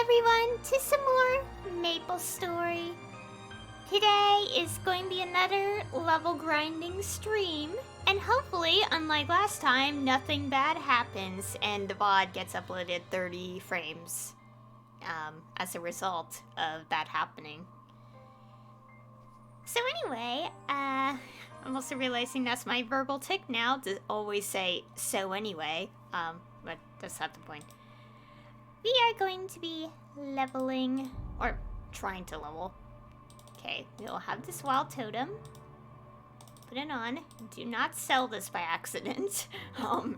everyone to some more Maplestory. Today is going to be another level grinding stream, and hopefully, unlike last time, nothing bad happens and the VOD gets uploaded 30 frames as a result of that happening. So anyway, I'm also realizing that's my verbal tick now to always say so anyway, but that's not the point. We are going to be leveling, or trying to level. Okay, we'll have this wild totem. Put it on. Do not sell this by accident,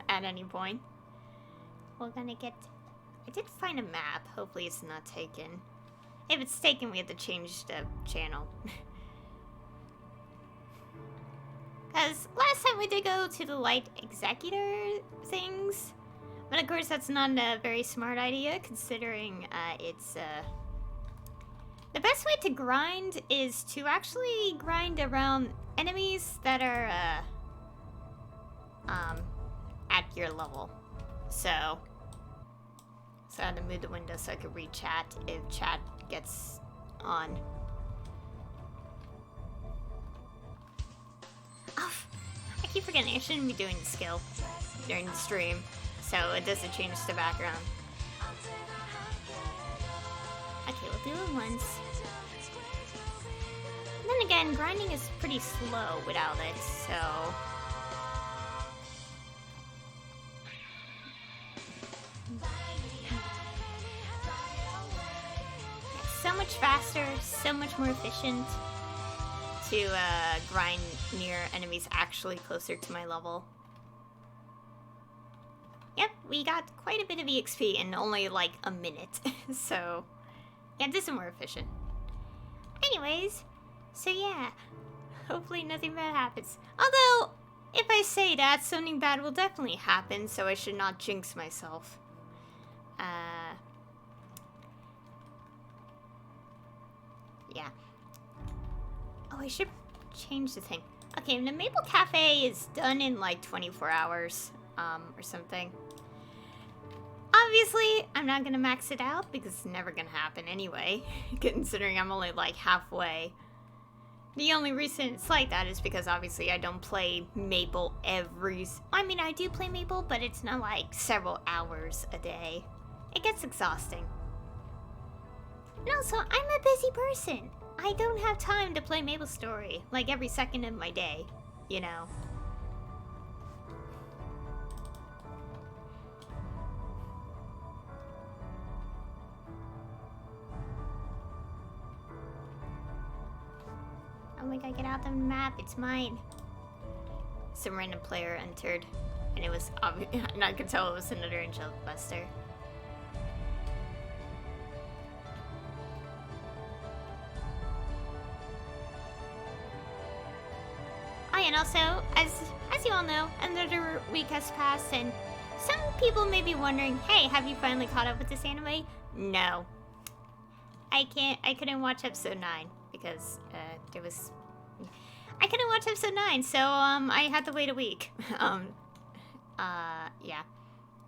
at any point. We're gonna get... I did find a map. Hopefully it's not taken. If it's taken, we have to change the channel. Because last time we did go to the light executor things. But of course that's not a very smart idea, considering it's... The best way to grind is to actually grind around enemies that are at your level. So I had to move the window so I could read chat if chat gets on. Oh, I keep forgetting I shouldn't be doing the skill during the stream, so it doesn't change the background. Okay, we'll do it once. And then again, grinding is pretty slow without it, so... It's so much faster, so much more efficient to grind near enemies actually closer to my level. Yep, we got quite a bit of EXP in only like a minute, so... Yeah, this is more efficient. Anyways, so yeah, hopefully nothing bad happens. Although, if I say that, something bad will definitely happen, so I should not jinx myself. Yeah. Oh, I should change the thing. Okay, the Maple Cafe is done in like 24 hours, or something. Obviously, I'm not gonna max it out because it's never gonna happen anyway, considering I'm only like halfway. The only reason it's like that is because obviously I don't play Maple I mean, I do play Maple, but it's not like several hours a day. It gets exhausting. And also, I'm a busy person. I don't have time to play Maplestory, like every second of my day, you know. Oh my god, get out the map, it's mine. Some random player entered, and it was obvious, and I could tell it was another Angel Buster. Oh, and also, as you all know, another week has passed, and some people may be wondering, hey, have you finally caught up with this anime? No. I couldn't watch episode 9. Because I couldn't watch episode 9, so I had to wait a week. Yeah.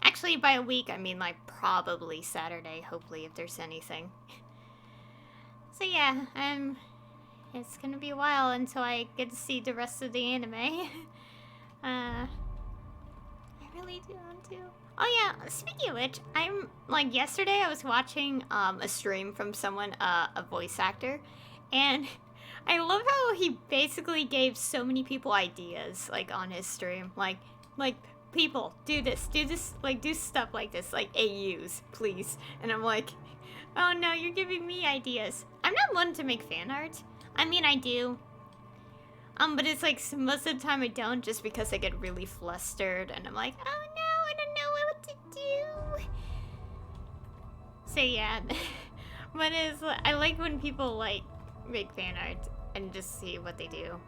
Actually, by a week, I mean like probably Saturday, hopefully, if there's anything. So yeah, it's gonna be a while until I get to see the rest of the anime. I really do want to. Oh yeah, speaking of which, like yesterday I was watching a stream from someone, a voice actor. And I love how he basically gave so many people ideas, like, on his stream. Like, people, do this, like, do stuff like this, like, AUs, please. And I'm like, oh no, you're giving me ideas. I'm not one to make fan art. I mean, I do. But it's like, most of the time I don't, just because I get really flustered, and I'm like, oh no, I don't know what to do. So yeah, but I like when people, like, make fan art and just see what they do.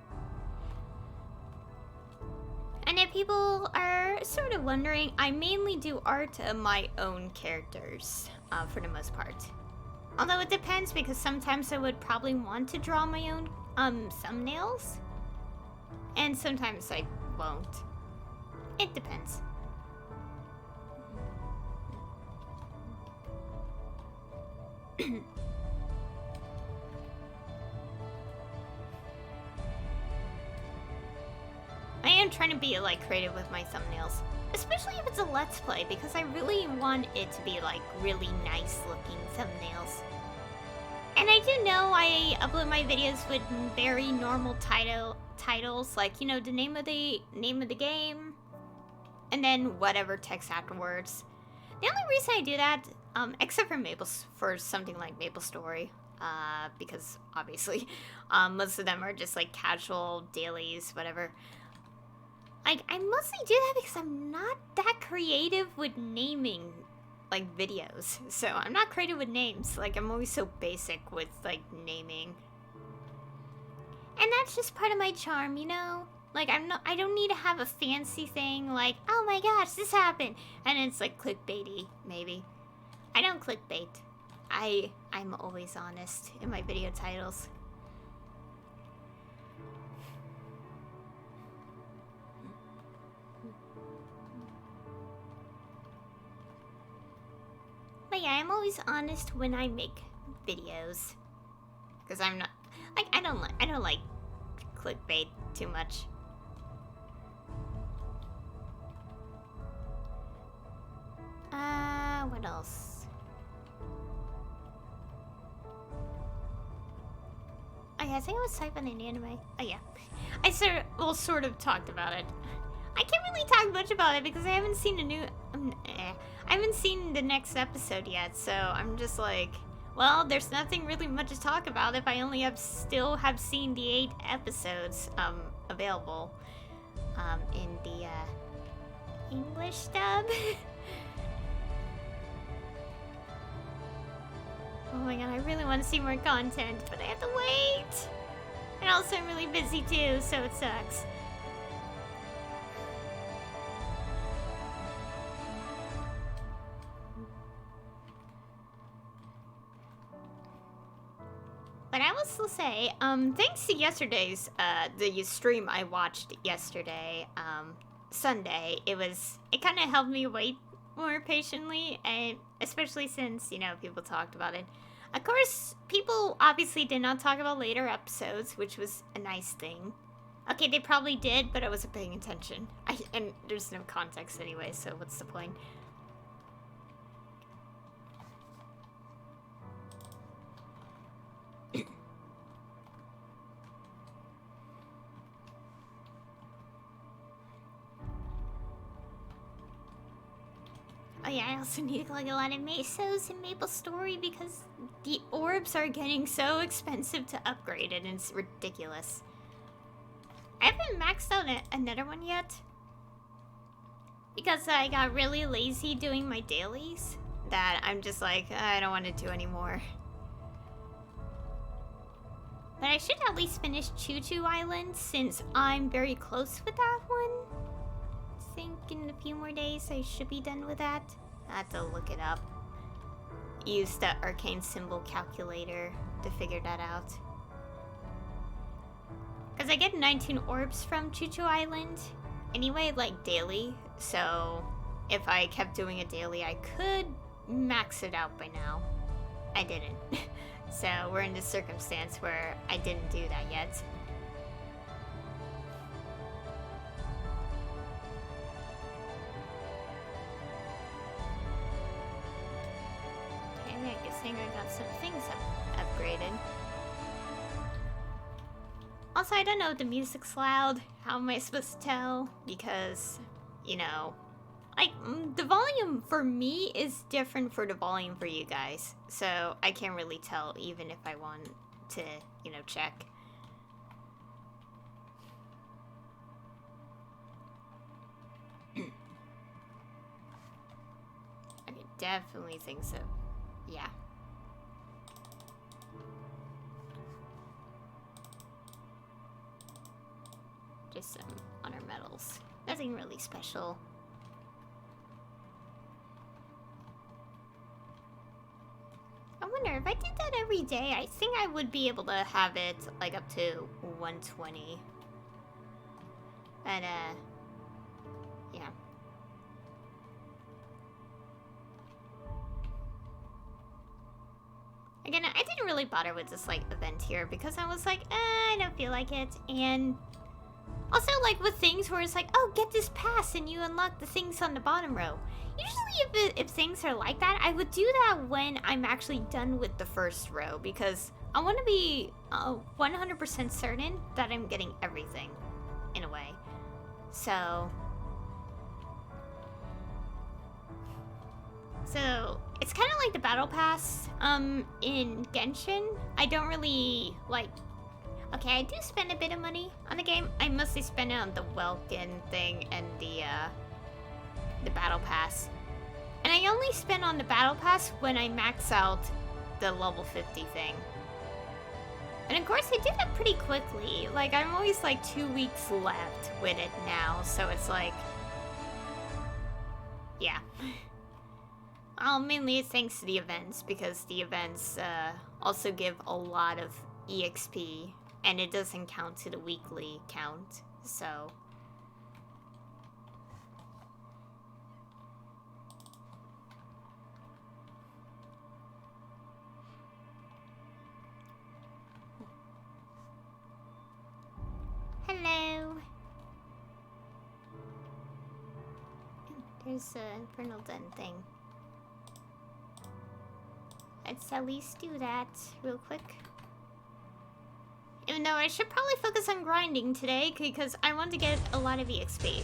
And if people are sort of wondering, I mainly do art of my own characters, for the most part. Although it depends, because sometimes I would probably want to draw my own thumbnails, and sometimes I won't. It depends. I am trying to be like creative with my thumbnails, especially if it's a let's play, because I really want it to be like really nice looking thumbnails. And I do know I upload my videos with very normal titles, like, you know, the name of the game, and then whatever text afterwards. The only reason I do that, except for something like Maplestory, because obviously, most of them are just like casual dailies, whatever. Like, I mostly do that because I'm not that creative with naming, like, videos. So I'm not creative with names. Like, I'm always so basic with, like, naming. And that's just part of my charm, you know? Like, I don't need to have a fancy thing like, oh my gosh, this happened. And it's like clickbaity, maybe. I don't clickbait. I'm always honest in my video titles. But yeah, I'm always honest when I make videos. Cause I'm not like I don't like clickbait too much. What else? Oh yeah, I think I was typing in anime. Oh yeah. I sort of talked about it. I can't really talk much about it because I haven't seen I haven't seen the next episode yet, so I'm just like, well, there's nothing really much to talk about if I only still have seen the 8 episodes available in the English dub. Oh my god, I really want to see more content, but I have to wait. And also I'm really busy too, so it sucks. But I will still say, thanks to yesterday's, the stream I watched yesterday, Sunday, it kind of helped me wait more patiently, and especially since, you know, people talked about it. Of course, people obviously did not talk about later episodes, which was a nice thing. Okay, they probably did, but I wasn't paying attention. And there's no context anyway, so what's the point? Oh yeah, I also need to collect a lot of mesos in Maplestory because the orbs are getting so expensive to upgrade and it's ridiculous. I haven't maxed out another one yet because I got really lazy doing my dailies that I'm just like, I don't want to do anymore. But I should at least finish Choo Choo Island since I'm very close with that one. I think in a few more days I should be done with that. I have to look it up. Use the arcane symbol calculator to figure that out. Because I get 19 orbs from Choo Choo Island anyway, like daily. So if I kept doing a daily, I could max it out by now. I didn't. So we're in this circumstance where I didn't do that yet. Okay, I guess I got some things upgraded. Also, I don't know if the music's loud. How am I supposed to tell? Because, you know, like, the volume for me is different for the volume for you guys. So I can't really tell even if I want to, you know, check. I definitely think so. Yeah. Just some honor medals. Nothing really special. I wonder if I did that every day, I think I would be able to have it like up to 120. But yeah. really bother with this, like, event here because I was like, I don't feel like it. And also, like, with things where it's like, oh, get this pass and you unlock the things on the bottom row. Usually, if things are like that, I would do that when I'm actually done with the first row because I want to be 100% certain that I'm getting everything, in a way. So it's kind of like the battle pass in Genshin. I don't really like. Okay, I do spend a bit of money on the game. I mostly spend it on the Welkin thing and the battle pass. And I only spend on the battle pass when I max out the level 50 thing. And of course, I did it pretty quickly. Like, I'm always like 2 weeks left with it now, so it's like, yeah. Mainly it's thanks to the events, because the events also give a lot of EXP, and it doesn't count to the weekly count, so. Hello. There's an Infernal Den thing. Let's at least do that real quick. Even though I should probably focus on grinding today because I want to get a lot of EXP.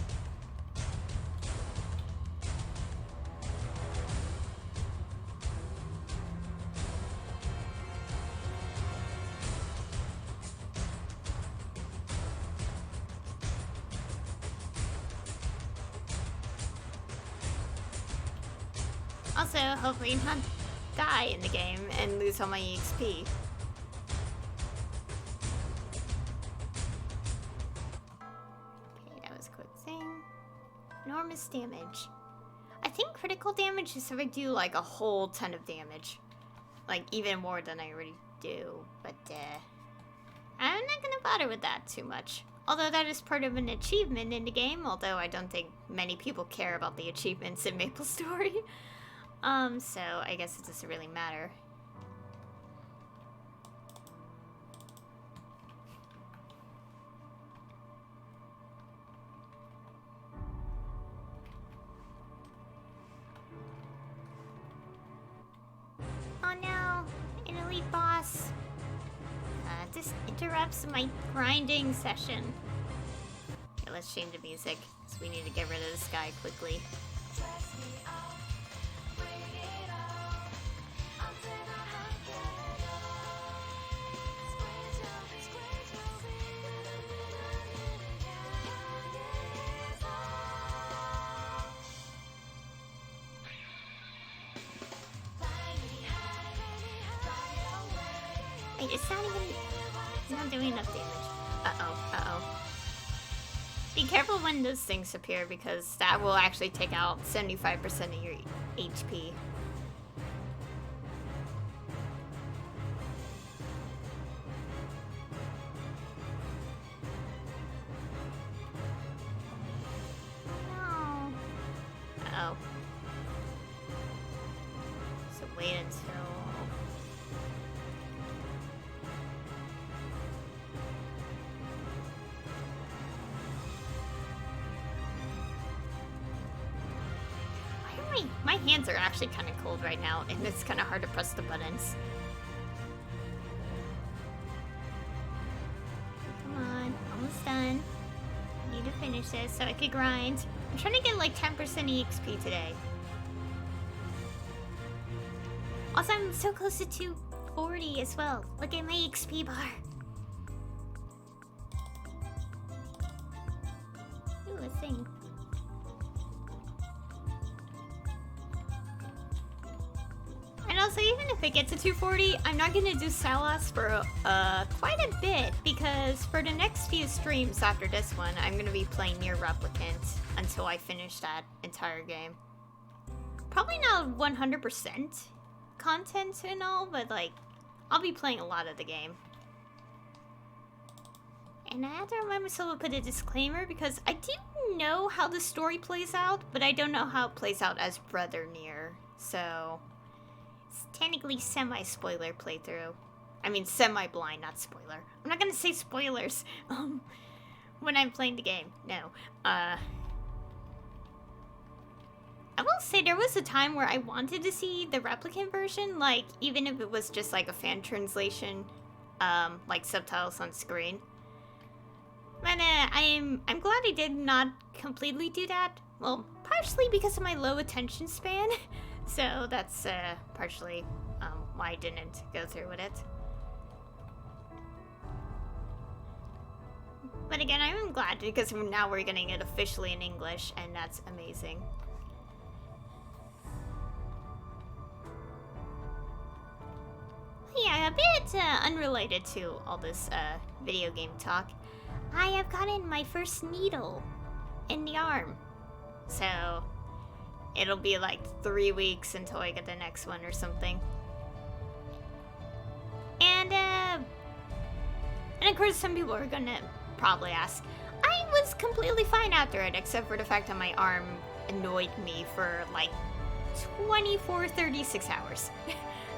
Also, hopefully not die in the game and lose all my EXP. Okay, that was a quick thing. Enormous damage. I think critical damage is if I do like a whole ton of damage. Like even more than I already do, but I'm not gonna bother with that too much. Although that is part of an achievement in the game, although I don't think many people care about the achievements in Maplestory. So I guess it doesn't really matter. Oh no, an elite boss. This interrupts my grinding session. Okay, let's change the music, because we need to get rid of this guy quickly. Wait, it's not doing enough damage. Uh-oh. Be careful when those things appear, because that will actually take out 75% of your HP. No. Uh-oh. So wait until... My hands are actually kind of cold right now, and it's kind of hard to press the buttons. Come on, almost done. I need to finish this so I can grind. I'm trying to get like 10% EXP today. Also, I'm so close to 240 as well. Look at my EXP bar. Ooh, a thing. And also, even if it gets to 240, I'm not gonna do Salas for quite a bit, because for the next few streams after this one, I'm gonna be playing Nier Replicant until I finish that entire game. Probably not 100% content and all, but like, I'll be playing a lot of the game. And I have to remind myself to put a disclaimer, because I do know how the story plays out, but I don't know how it plays out as Brother Nier, so... It's technically semi-spoiler playthrough. I mean, semi-blind, not spoiler. I'm not gonna say spoilers, when I'm playing the game. No. I will say there was a time where I wanted to see the replicant version, like, even if it was just, like, a fan translation, like, subtitles on screen. But, I'm glad I did not completely do that. Well, partially because of my low attention span. So that's, partially, why I didn't go through with it. But again, I'm glad because now we're getting it officially in English, and that's amazing. Yeah, a bit unrelated to all this video game talk. I have gotten my first needle in the arm. So it'll be like 3 weeks until I get the next one or something. And of course some people are gonna probably ask. I was completely fine after it, except for the fact that my arm annoyed me for like 36 hours.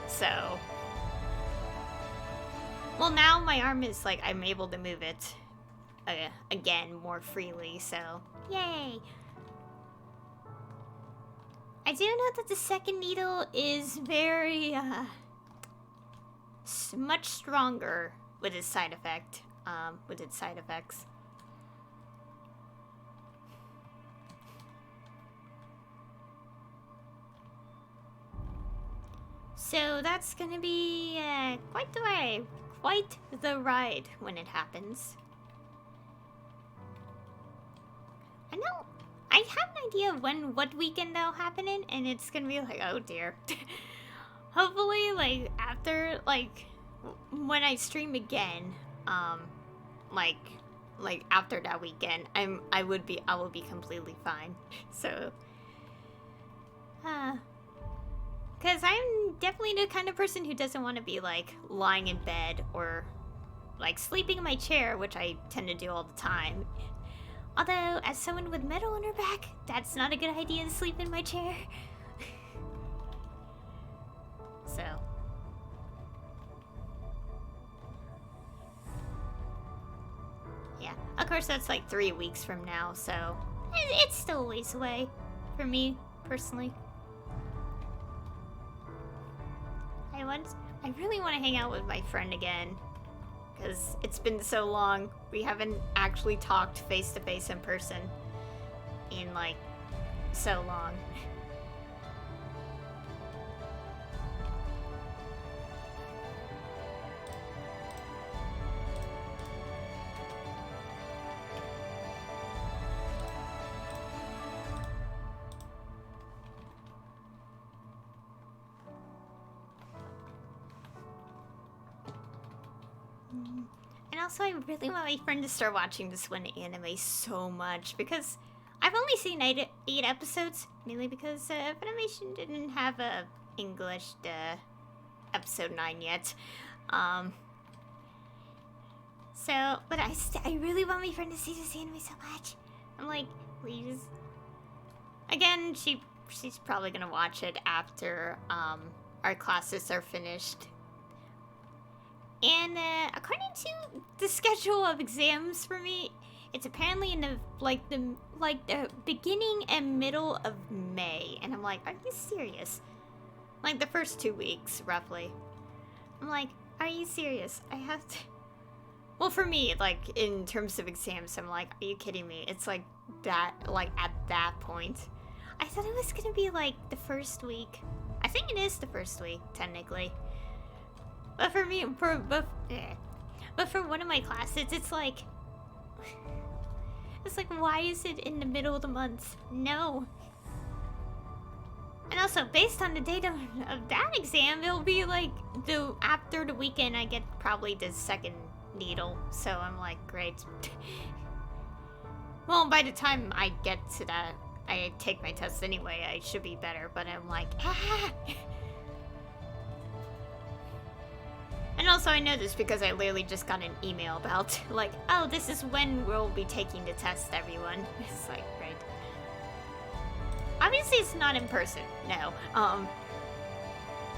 So, well, now my arm is like, I'm able to move it again more freely, so yay. I do know that the second needle is very much stronger with its side effects. So that's gonna be quite the ride when it happens. I know, I have an idea of what weekend that'll happen in, and it's gonna be like, oh dear. Hopefully, like, after, like, when I stream again, like after that weekend, I will be completely fine. So, because I'm definitely the kind of person who doesn't want to be, like, lying in bed or, like, sleeping in my chair, which I tend to do all the time. Although, as someone with metal on her back, that's not a good idea to sleep in my chair. So. Yeah, of course that's like 3 weeks from now, so it's still a ways away for me, personally. I really want to hang out with my friend again, because it's been so long. We haven't actually talked face to face in person in like so long. And also, I really want my friend to start watching this one anime so much, because I've only seen 8 episodes, mainly because Funimation didn't have a English episode 9 yet. So, but I really want my friend to see this anime so much. I'm like, please. Again, she's probably gonna watch it after our classes are finished. And according to the schedule of exams for me, it's apparently in the beginning and middle of May. And I'm like, are you serious? Like the first 2 weeks, roughly. I'm like, are you serious? I have to. Well, for me, like in terms of exams, I'm like, are you kidding me? It's like that, like at that point. I thought it was gonna be like the first week. I think it is the first week, technically. But for me, but for one of my classes, it's like, why is it in the middle of the month? No. And also, based on the date of that exam, it'll be like after the weekend, I get probably the second needle. So I'm like, great. Well, by the time I get to that, I take my test anyway. I should be better. But I'm like, ah. And also I know this because I literally just got an email about, like, oh, this is when we'll be taking the test, everyone. It's like, great. Obviously it's not in person, no.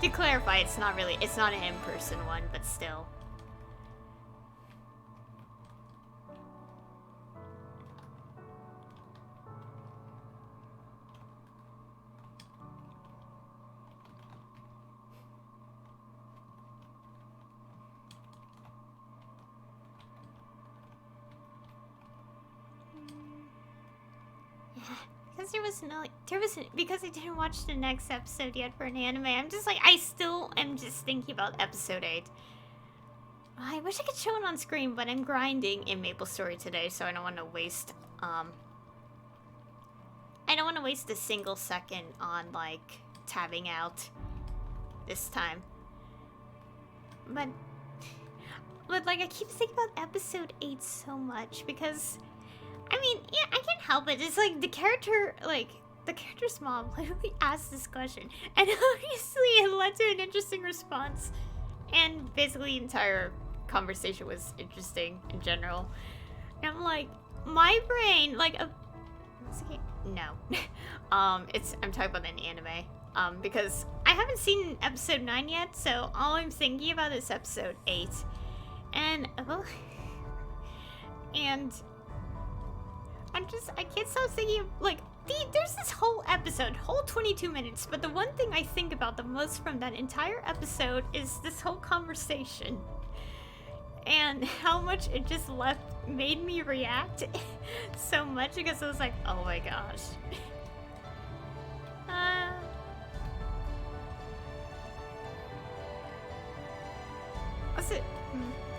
To clarify, it's not an in-person one, but still. Because I didn't watch the next episode yet for an anime. I'm just like, I still am just thinking about episode 8. I wish I could show it on screen, but I'm grinding in Maplestory today, so I don't want to waste, I don't want to waste a single second on, like, tabbing out this time. But, like, I keep thinking about episode 8 so much, because, I mean, yeah, I can't help it. It's like, the character's mom literally asked this question, and obviously it led to an interesting response, and basically the entire conversation was interesting in general. And I'm like, my brain, like, no. I'm talking about an anime, because I haven't seen episode 9 yet, so all I'm thinking about is episode 8, and I can't stop thinking, like, there's this whole episode, whole 22 minutes, but the one thing I think about the most from that entire episode is this whole conversation. And how much it just made me react so much, because I was like, oh my gosh. I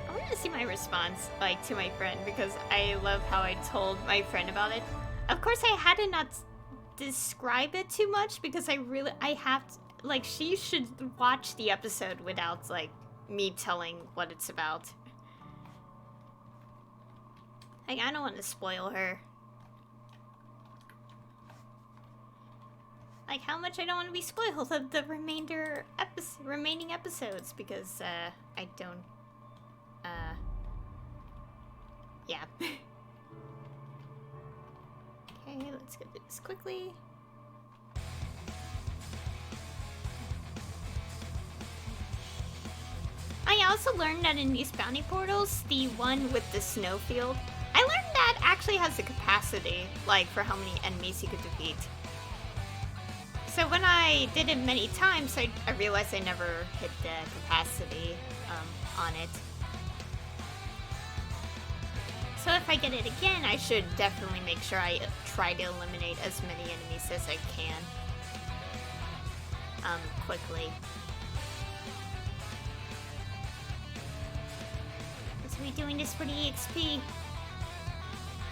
wanted to see my response, like, to my friend, because I love how I told my friend about it. Of course, I had to not describe it too much, because I have to, like, she should watch the episode without, like, me telling what it's about. Like, I don't want to spoil her. Like, how much I don't want to be spoiled of the remaining episodes, because, I don't, yeah. Okay, let's get this quickly. I also learned that in these bounty portals, the one with the snowfield, I learned that actually has a capacity, like, for how many enemies you could defeat. So when I did it many times, I realized I never hit the capacity on it. So if I get it again, I should definitely make sure I try to eliminate as many enemies as I can. Quickly. So we're doing this for the EXP.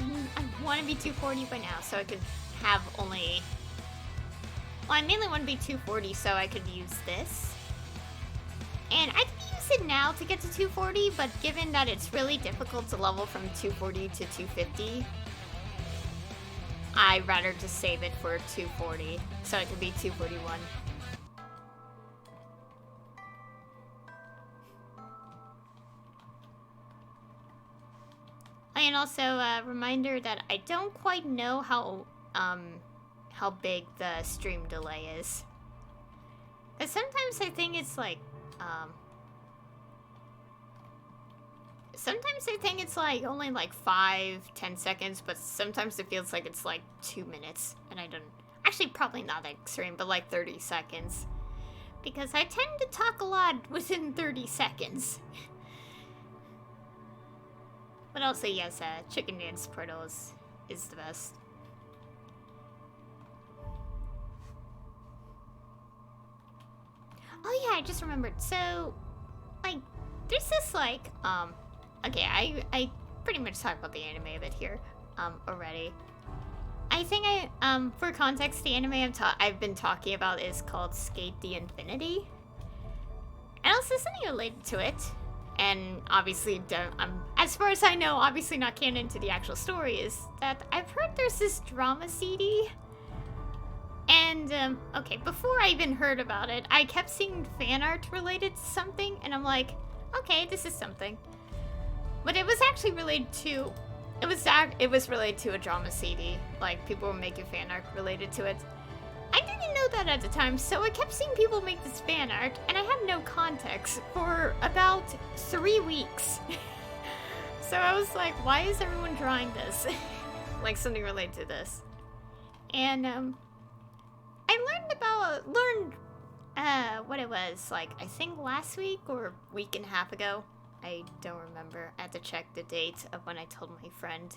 I want to be 240 by now, so I could have only... Well, I mainly want to be 240, so I could use this. And I could use it now to get to 240, but given that it's really difficult to level from 240 to 250, I'd rather just save it for 240, so it could be 241. And also a reminder that I don't quite know how big the stream delay is. Because sometimes I think it's like, sometimes I think it's like only like 5-10 seconds, but sometimes it feels like it's like 2 minutes. And I don't, actually probably not that extreme, but like 30 seconds. Because I tend to talk a lot within 30 seconds. But also, yes, Chicken Dance Portal is the best. Oh yeah, I just remembered. So, like, there's this, like, okay, I pretty much talked about the anime a bit here, already. I think for context, the anime I've been talking about is called Skate the Infinity. And also something related to it. And obviously, as far as I know, obviously not canon to the actual story, is that I've heard there's this drama CD. And, okay, before I even heard about it, I kept seeing fan art related to something, and I'm like, okay, this is something. But it was actually related to, it was related to a drama CD. Like, people were making fan art related to it. I didn't know that at the time, so I kept seeing people make this fan art, and I had no context for about 3 weeks. So I was like, why is everyone drawing this? Like something related to this. And I learned what it was, like, I think last week or week and a half ago. I don't remember. I had to check the date of when I told my friend.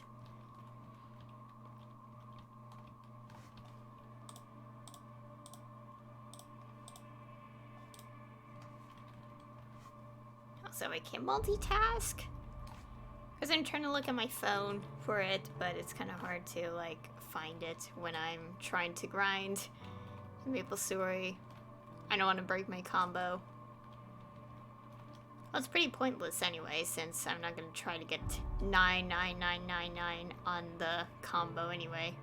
Also, I can't multitask. Because I'm trying to look at my phone for it, but it's kind of hard to, like, find it when I'm trying to grind Maplestory. I don't want to break my combo. Well, it's pretty pointless anyway, since I'm not going to try to get 99999 on the combo anyway.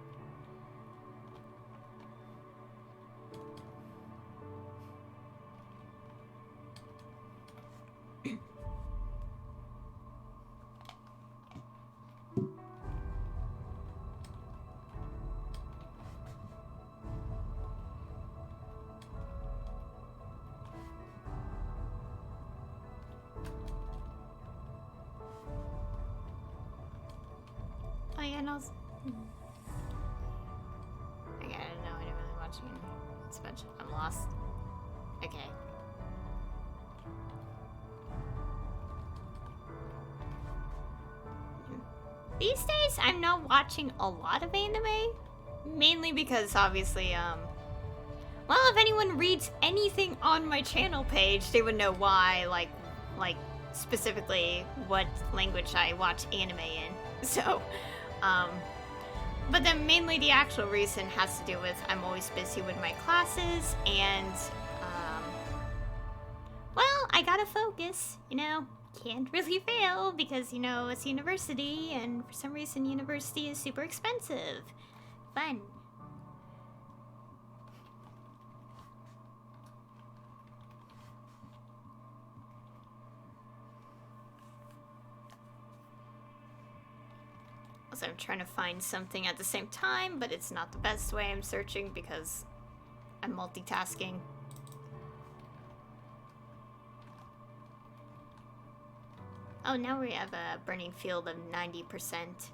Oh yeah, and also... I don't know, I didn't really watch this much. I'm lost. Okay. These days, I'm not watching a lot of anime. Mainly because, obviously, well, if anyone reads anything on my channel page, they would know why, like, specifically what language I watch anime in. So, but then mainly the actual reason has to do with I'm always busy with my classes and, well, I gotta focus, you know, can't really fail because, you know, it's university and for some reason university is super expensive. Fun. So I'm trying to find something at the same time, but it's not the best way I'm searching because I'm multitasking. Oh, now we have a burning field of 90%.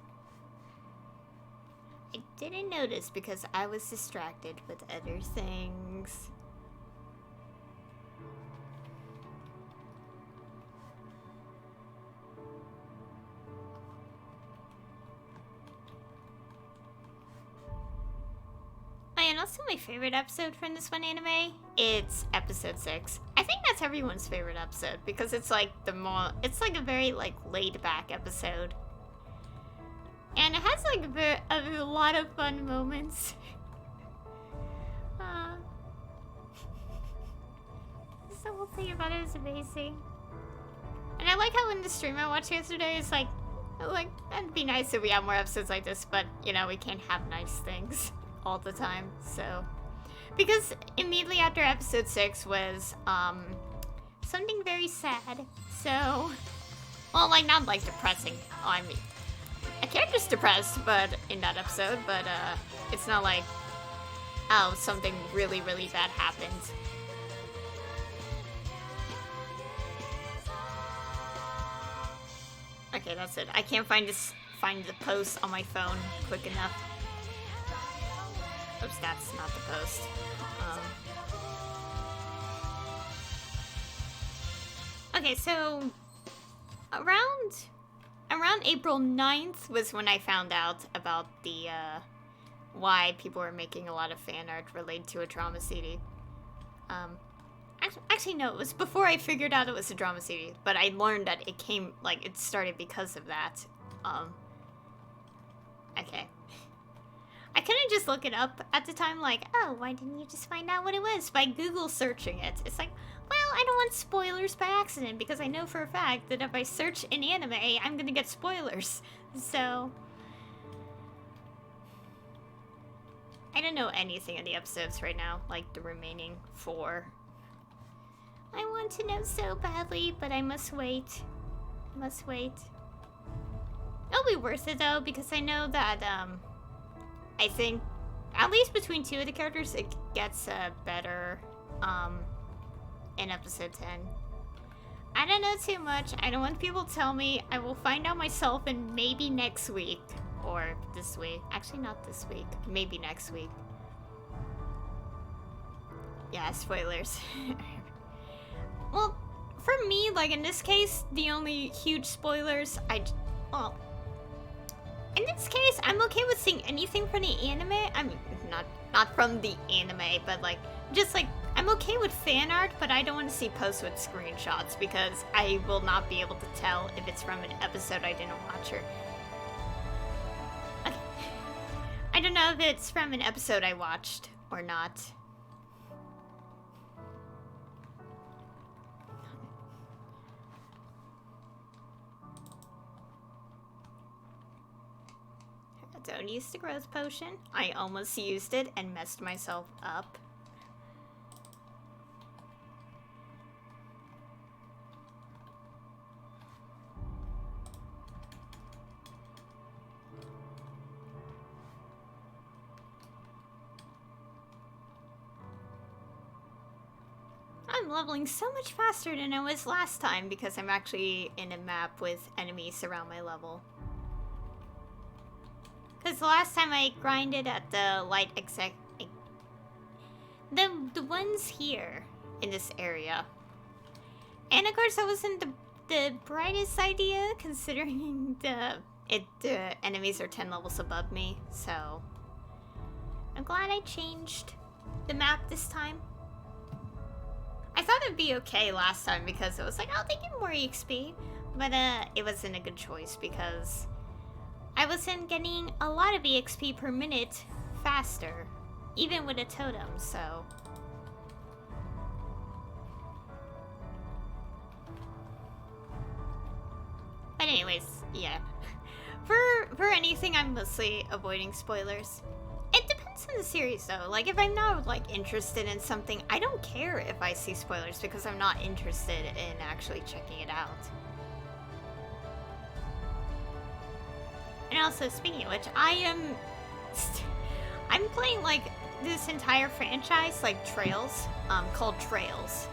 I didn't notice because I was distracted with other things. And also my favorite episode from this one anime, it's episode 6. I think that's everyone's favorite episode because it's like it's like a very like laid back episode. And it has like a lot of fun moments. The whole thing about it is amazing. And I like how in the stream I watched yesterday, it's like, that'd be nice if we had more episodes like this, but you know, we can't have nice things all the time, so. Because immediately after episode 6 was, something very sad, so. Well, like, not like depressing. Oh, I mean, a character's depressed, but in that episode, but, it's not like, oh, something really, really bad happened. Okay, that's it. I can't find the post on my phone quick enough. Oops, that's not the post. Okay, so around April 9th was when I found out about the why people were making a lot of fan art related to a drama CD. Actually, no, it was before I figured out it was a drama CD, but I learned that it started because of that. Okay. I couldn't just look it up at the time, like, oh, why didn't you just find out what it was by Google searching it? It's like, well, I don't want spoilers by accident, because I know for a fact that if I search an anime, I'm gonna get spoilers. So, I don't know anything in the episodes right now, like the remaining 4. I want to know so badly, but I must wait. Must wait. It'll be worth it, though, because I know that, I think, at least between 2 of the characters, gets better in episode 10. I don't know too much. I don't want people to tell me. I will find out myself and maybe next week. Or this week. Actually, not this week. Maybe next week. Yeah, spoilers. Well, for me, like in this case, the only huge spoilers, well, in this case, I'm okay with seeing anything from the anime. I mean, not from the anime, but like, just like, I'm okay with fan art, but I don't want to see posts with screenshots because I will not be able to tell if it's from an episode I didn't watch or... Okay. I don't know if it's from an episode I watched or not. Don't use the growth potion. I almost used it and messed myself up. I'm leveling so much faster than I was last time because I'm actually in a map with enemies around my level. Because the last time I grinded at the light exec... The ones here in this area. And of course that wasn't the brightest idea considering the enemies are 10 levels above me, so... I'm glad I changed the map this time. I thought it'd be okay last time because it was like, oh, they give more EXP. But it wasn't a good choice because... I wasn't getting a lot of EXP per minute faster, even with a totem, so... But anyways, yeah. For anything, I'm mostly avoiding spoilers. It depends on the series, though. Like, if I'm not, like, interested in something, I don't care if I see spoilers because I'm not interested in actually checking it out. And also, speaking of which, I'm playing, like, this entire franchise, like, Trails, called Trails.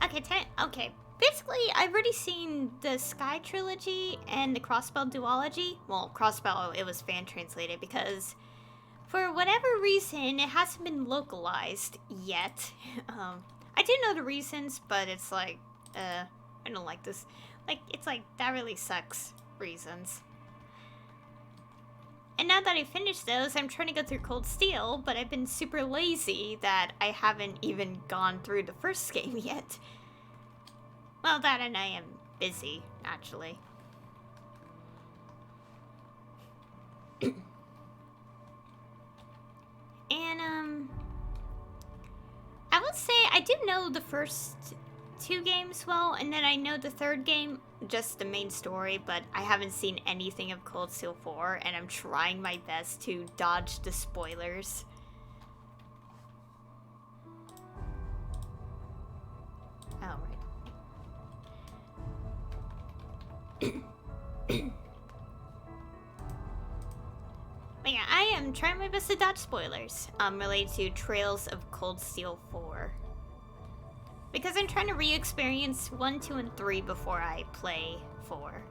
Okay, basically, I've already seen the Sky Trilogy and the Crossbell Duology. Well, Crossbell, it was fan-translated because, for whatever reason, it hasn't been localized yet. I do know the reasons, but it's like, I don't like this. Like, it's like, that really sucks. Reasons. And now that I finished those, I'm trying to go through Cold Steel, but I've been super lazy that I haven't even gone through the first game yet. Well, that and I am busy, actually. And, I would say I did know the first 2 games well, and then I know the third game, just the main story, but I haven't seen anything of Cold Steel 4, and I'm trying my best to dodge the spoilers. Oh, right. But yeah, I am trying my best to dodge spoilers, related to Trails of Cold Steel 4. Because I'm trying to re-experience 1, 2, and 3 before I play 4.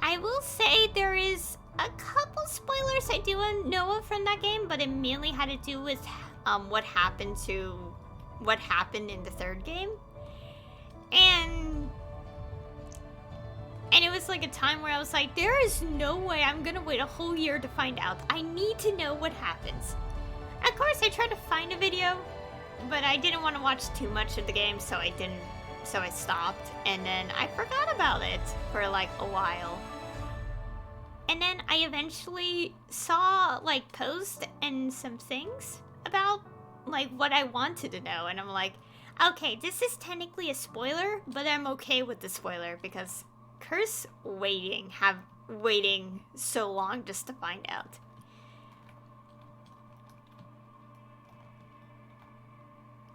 I will say there is a couple spoilers I do know of from that game, but it mainly had to do with what happened in the third game. And it was like a time where I was like, there is no way I'm gonna wait a whole year to find out. I need to know what happens. Of course, I tried to find a video, but I didn't want to watch too much of the game, so I stopped, and then I forgot about it for like a while. And then I eventually saw like posts and some things about like what I wanted to know, and I'm like, okay, this is technically a spoiler, but I'm okay with the spoiler because curse waiting so long just to find out.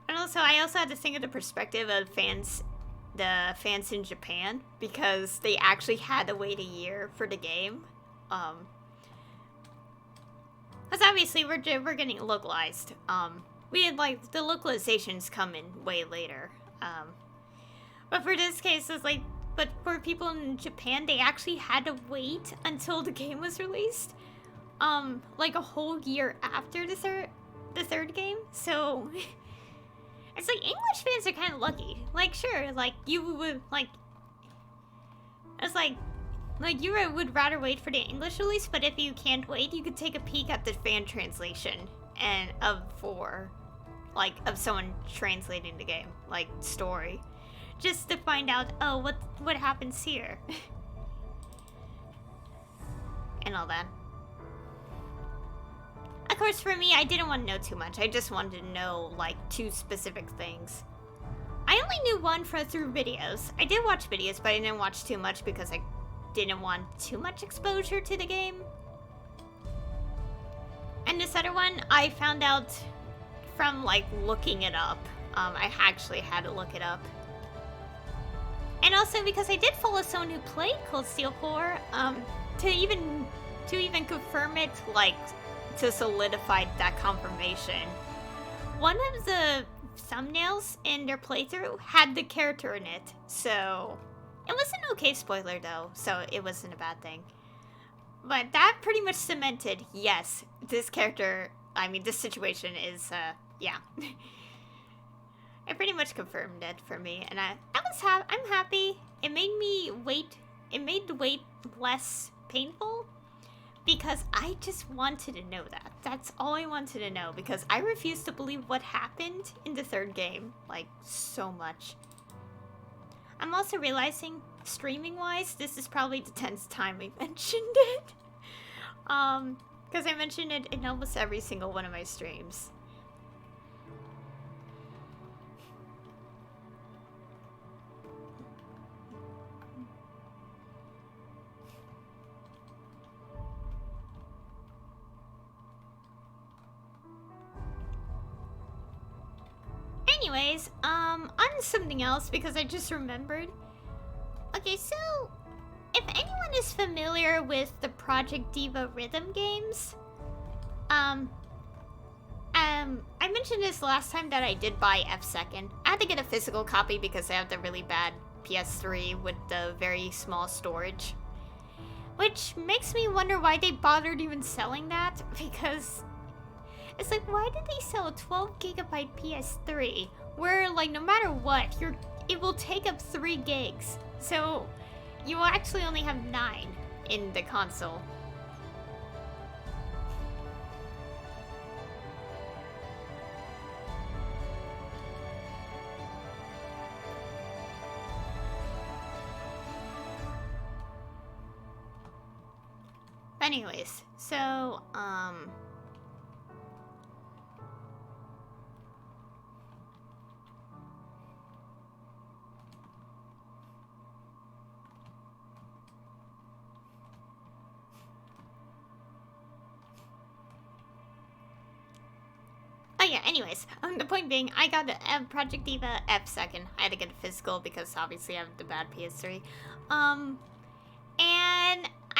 And also, I also had to think of the perspective of the fans in Japan, because they actually had to wait a year for the game. Because obviously we're getting localized. We had like the localizations come in way later. But for this case, it's like, but for people in Japan, they actually had to wait until the game was released. Like a whole year after the third game. So it's like English fans are kind of lucky. Like, sure, like you would like. It's like you would rather wait for the English release, but if you can't wait, you could take a peek at the fan translation and of someone translating the game, like story, just to find out, oh, what happens here, and all that. Of course, for me, I didn't want to know too much. I just wanted to know like 2 specific things. I only knew one through videos. I did watch videos, but I didn't watch too much because I didn't want too much exposure to the game. And this other one, I found out from like looking it up. I actually had to look it up. And also because I did follow someone who played Cold Steel 4, to even confirm it, like to solidify that confirmation. One of the thumbnails in their playthrough had the character in it, so it was an okay spoiler though, so it wasn't a bad thing. But that pretty much cemented, yes, this character, I mean, this situation is, yeah. It pretty much confirmed it for me, and I'm happy. It made the wait less painful, because I just wanted to know that. That's all I wanted to know, because I refuse to believe what happened in the third game, like, so much. I'm also realizing, streaming-wise, this is probably the 10th time I mentioned it. Because I mentioned it in almost every single one of my streams. Anyways, on something else, because I just remembered. Okay, so if anyone is familiar with the Project Diva rhythm games, I mentioned this last time that I did buy F2nd. I had to get a physical copy because I have the really bad PS3 with the very small storage. Which makes me wonder why they bothered even selling that, because it's like, why did they sell a 12GB PS3 where, like, no matter what, it will take up 3 gigs. So you will actually only have 9 in the console. Anyways, so, oh yeah, anyways, the point being, I got a Project Diva F2nd. I had to get a physical because obviously I have the bad PS3. And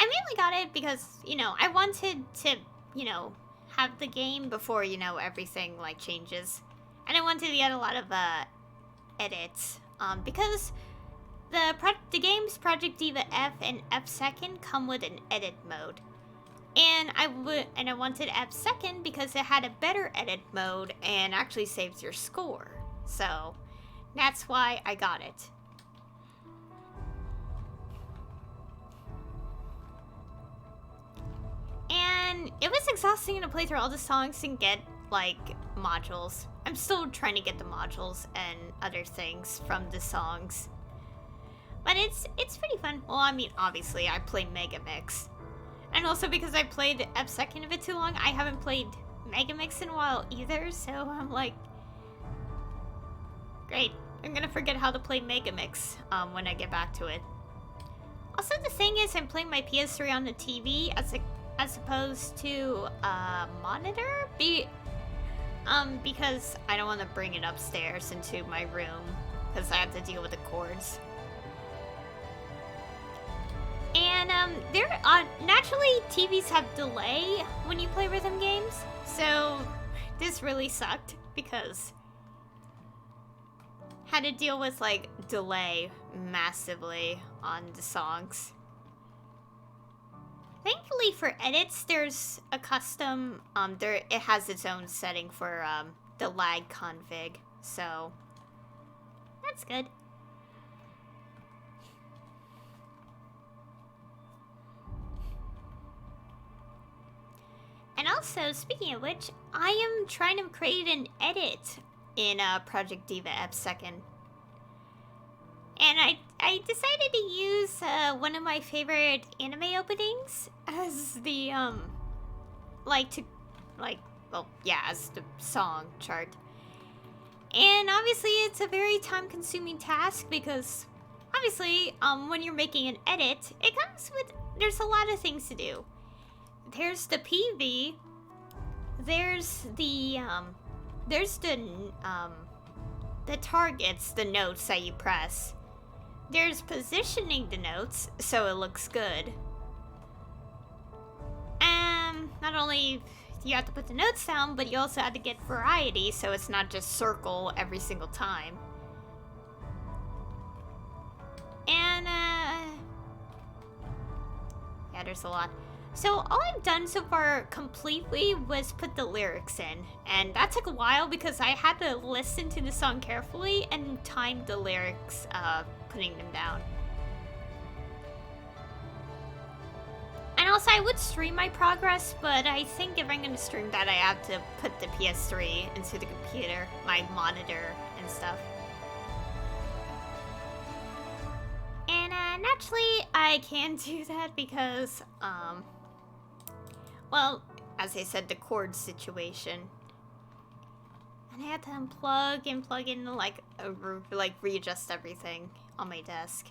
I mainly got it because, you know, I wanted to, you know, have the game before, you know, everything, like, changes. And I wanted to get a lot of, edits. Because the games Project Diva F and F2nd come with an edit mode. And I wanted F2nd because it had a better edit mode and actually saves your score. So that's why I got it. And it was exhausting to play through all the songs and get, like, modules. I'm still trying to get the modules and other things from the songs. But it's pretty fun. Well, I mean, obviously, I play Mega Mix. And also because I played F2nd a bit too long, I haven't played Mega Mix in a while either, so I'm like, great. I'm gonna forget how to play Mega Mix when I get back to it. Also, the thing is, I'm playing my PS3 on the TV as opposed to a monitor, because I don't want to bring it upstairs into my room, because I have to deal with the cords. And And there naturally TVs have delay when you play rhythm games, so this really sucked because had to deal with like delay massively on the songs. Thankfully for edits, there's a custom it has its own setting for the lag config, so that's good. And also, speaking of which, I am trying to create an edit in Project Diva F2nd. And I decided to use one of my favorite anime openings as the, as the song chart. And obviously it's a very time-consuming task because, obviously, when you're making an edit, it comes with, there's a lot of things to do. There's the PV, there's the targets, the notes that you press. There's positioning the notes so it looks good. Not only do you have to put the notes down, but you also have to get variety so it's not just circle every single time. And, yeah, there's a lot. So all I've done so far completely was put the lyrics in, and that took a while because I had to listen to the song carefully and time the lyrics, putting them down. And also I would stream my progress, but I think if I'm gonna stream that I have to put the PS3 into the computer, my monitor and stuff. And naturally I can do that because, well, as I said, the cord situation. And I had to unplug and plug in like readjust everything on my desk.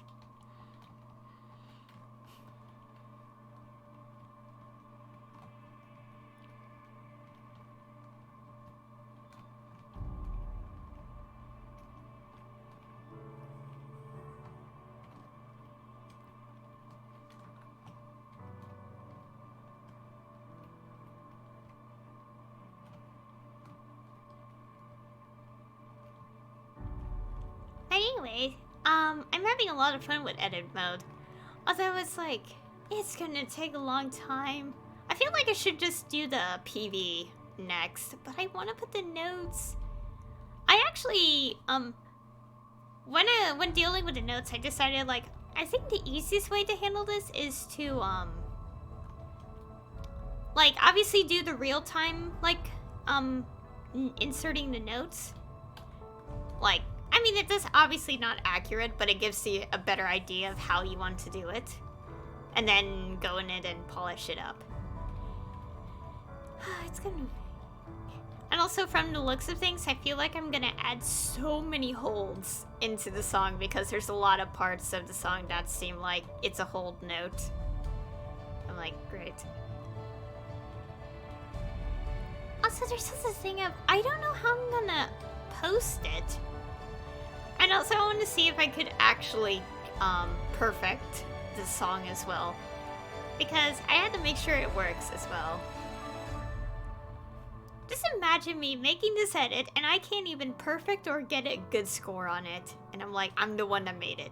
Anyway, I'm having a lot of fun with edit mode. Although it's like, it's gonna take a long time. I feel like I should just do the PV next, but I want to put the notes. I actually, when dealing with the notes, I decided like, I think the easiest way to handle this is to, like, obviously do the real time, like, inserting the notes. Like, I mean, it is obviously not accurate, but it gives you a better idea of how you want to do it. And then go in it and polish it up. It's gonna... And also, from the looks of things, I feel like I'm gonna add so many holds into the song because there's a lot of parts of the song that seem like it's a hold note. I'm like, great. Also, there's also this thing of, I don't know how I'm gonna post it. And also I want to see if I could actually perfect the song as well. Because I had to make sure it works as well. Just imagine me making this edit and I can't even perfect or get a good score on it. And I'm like, I'm the one that made it.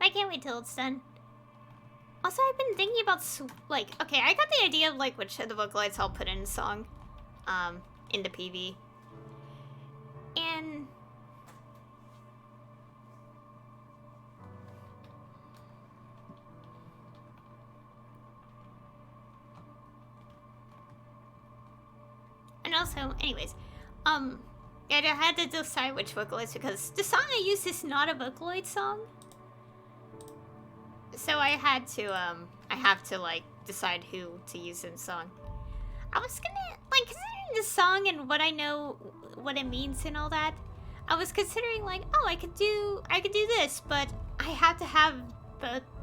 I can't wait till it's done. Also, I've been thinking about, like, okay, I got the idea of, like, which of the vocalites I'll put in the song, in the PV. And... And also, anyways, yeah, I had to decide which vocaloids because the song I use is not a Vocaloid song. So I had to, I have to, like, decide who to use in the song. I was gonna, like, considering the song and what I know, what it means and all that, I was considering, like, oh, I could do this, but I had to have,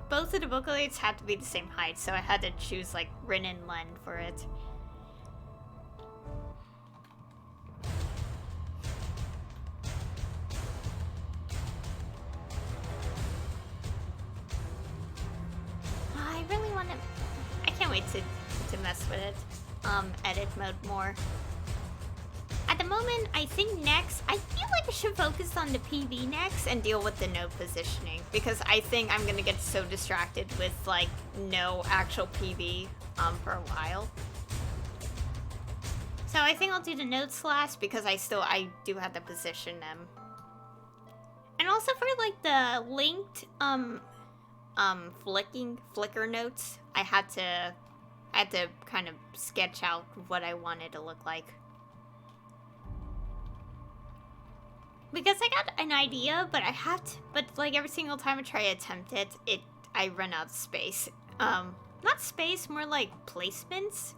both of the vocaloids had to be the same height, so I had to choose, like, Rin and Len for it. wait to mess with it. Edit mode more. At the moment, I think next, I feel like I should focus on the PV next and deal with the node positioning, because I think I'm gonna get so distracted with like no actual PV for a while. So I think I'll do the nodes last, because I do have to position them. And also for like the linked flicker notes, I had to kind of sketch out what I wanted to look like. Because I got an idea, but but like every single time I try to attempt it, I run out of space. Not space, more like placements.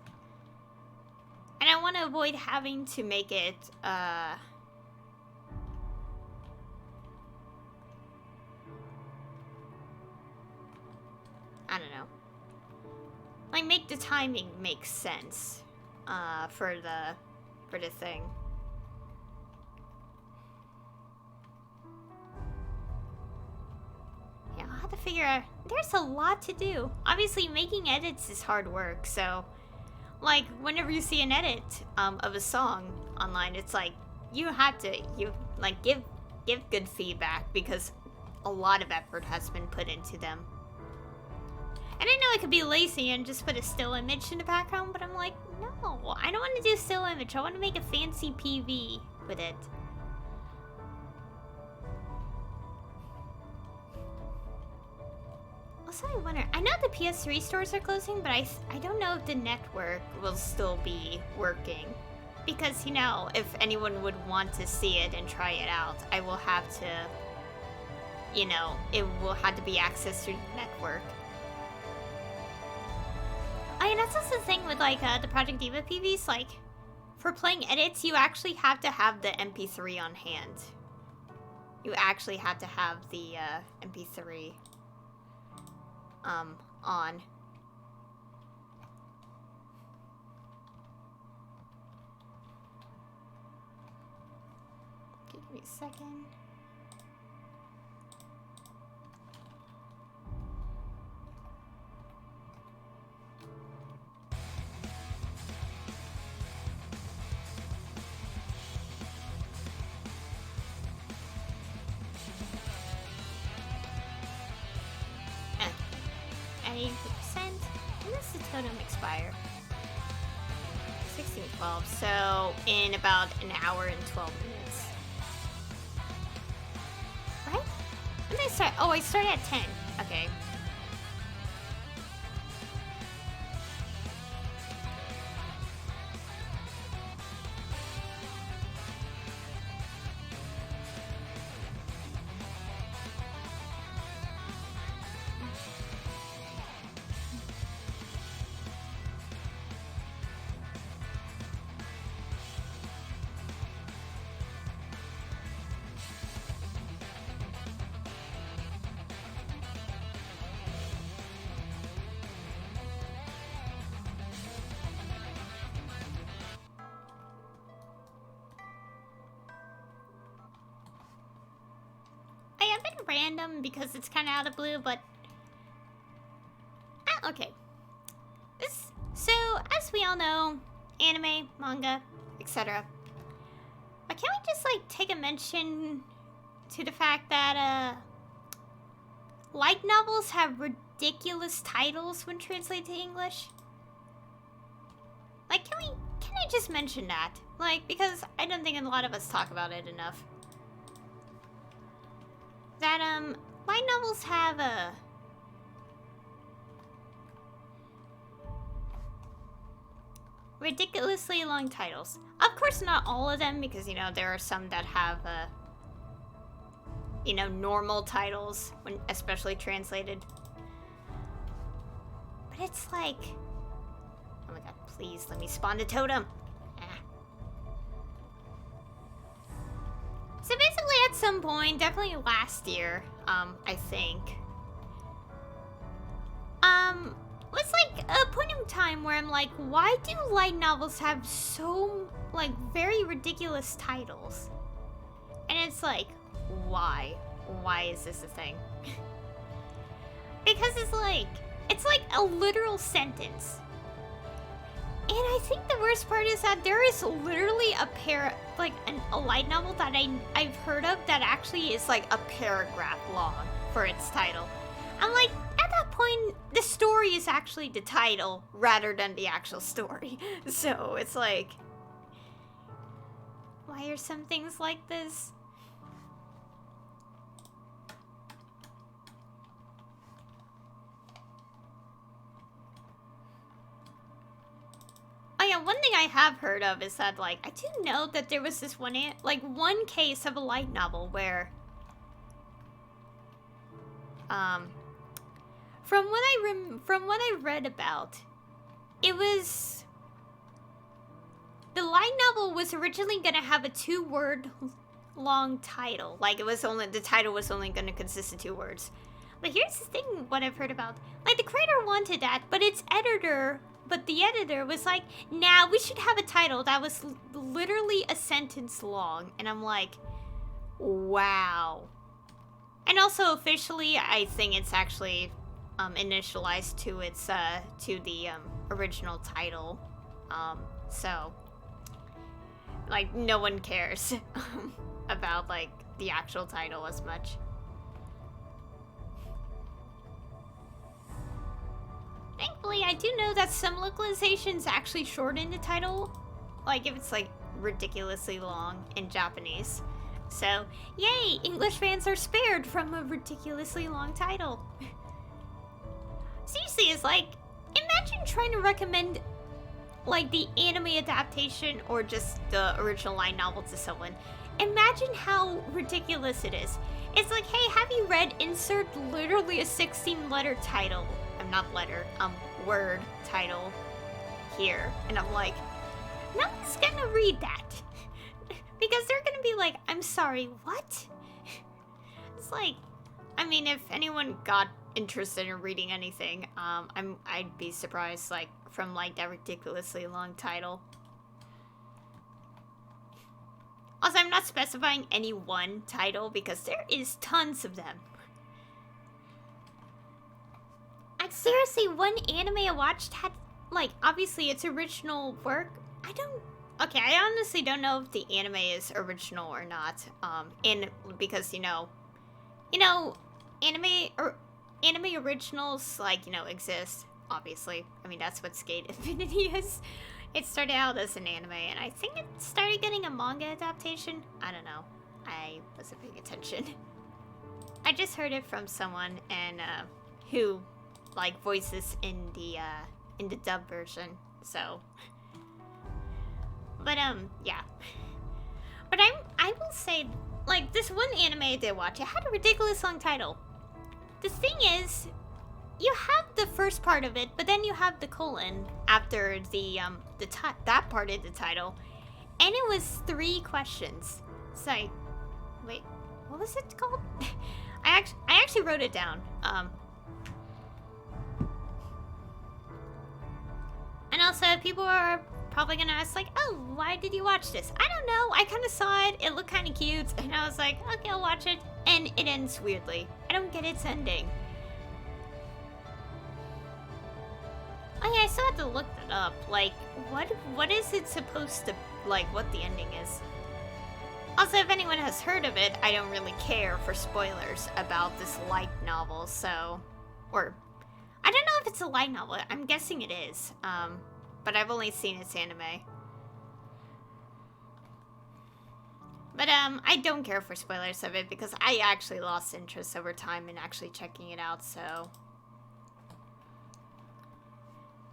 And I want to avoid having to make it, I don't know. Like, make the timing make sense, for the thing. Yeah, I'll have to figure out. There's a lot to do. Obviously, making edits is hard work, so like whenever you see an edit of a song online, it's like you have to give good feedback, because a lot of effort has been put into them. And I know I could be lazy and just put a still image in the background, but I'm like, no, I don't want to do a still image. I want to make a fancy PV with it. Also, I wonder, I know the PS3 stores are closing, but I don't know if the network will still be working. Because, you know, if anyone would want to see it and try it out, I will have to, you know, it will have to be accessed through the network. I mean, that's also the thing with, like, the Project Diva PVs, like, for playing edits, you actually have to have the MP3 on hand. You actually have to have the, MP3, on. Okay, give me a second. At 80%. When does the totem expire? 16:12. So in about an hour and 12 minutes. Right? When did I start? Oh, I started at 10. Okay. Random because it's kind of out of blue, but okay. So as we all know, anime, manga, etc. But can we just like take a mention to the fact that light novels have ridiculous titles when translated to English? Like, can I just mention that? Like, because I don't think a lot of us talk about it enough. That, light novels have ridiculously long titles. Of course, not all of them, because, you know, there are some that have, you know, normal titles, when especially translated. But it's like, oh my god, please let me spawn the totem. So basically, at some point, definitely last year, I think, was like a point in time where I'm like, why do light novels have so, like, very ridiculous titles? And it's like, why? Why is this a thing? Because it's like a literal sentence. And I think the worst part is that there is literally a light novel that I've heard of that actually is like a paragraph long for its title. I'm like, at that point, the story is actually the title rather than the actual story. So it's like, why are some things like this? Oh yeah, one thing I have heard of is that, like, I do know that there was this one case of a light novel where, from what I read about, it was, the light novel was originally gonna have a 2-word long title. Like, the title was only gonna consist of 2 words. But here's the thing, what I've heard about, like, the creator wanted that, but the editor was like, nah, we should have a title that was literally a sentence long. And I'm like, wow. And also officially, I think it's actually initialized to its to the original title. So like, no one cares about like the actual title as much. Thankfully, I do know that some localizations actually shorten the title, like if it's like ridiculously long in Japanese. So, yay! English fans are spared from a ridiculously long title. Seriously, it's like, imagine trying to recommend like the anime adaptation or just the original light novel to someone. Imagine how ridiculous it is. It's like, hey, have you read insert literally a 16-letter title? Not letter, word title here. And I'm like, no one's gonna read that. Because they're gonna be like, I'm sorry, what? It's like, I mean, if anyone got interested in reading anything, I'd be surprised, like, from like that ridiculously long title. Also, I'm not specifying any one title because there is tons of them. Like, seriously, one anime I watched had, like, obviously its original work. Okay, I honestly don't know if the anime is original or not. Because, anime originals, like, exist, obviously. I mean, that's what Skate Infinity is. It started out as an anime, and I think it started getting a manga adaptation. I don't know. I wasn't paying attention. I just heard it from someone, and, who like voices in the dub version, so. But yeah. But I will say, like, this one anime I did watch, it had a ridiculous long title. The thing is, you have the first part of it, but then you have the colon after that part of the title, and it was 3 questions. It's like, wait, what was it called? I actually wrote it down. And also, people are probably gonna ask, like, oh, why did you watch this? I don't know, I kind of saw it looked kind of cute, and I was like, okay, I'll watch it, and it ends weirdly. I don't get its ending. Oh yeah, I still have to look that up, like, what is it supposed to, like, what the ending is. Also, if anyone has heard of it, I don't really care for spoilers about this light novel, so, or, I don't know if it's a light novel. I'm guessing it is. But I've only seen its anime. But I don't care for spoilers of it because I actually lost interest over time in actually checking it out, so.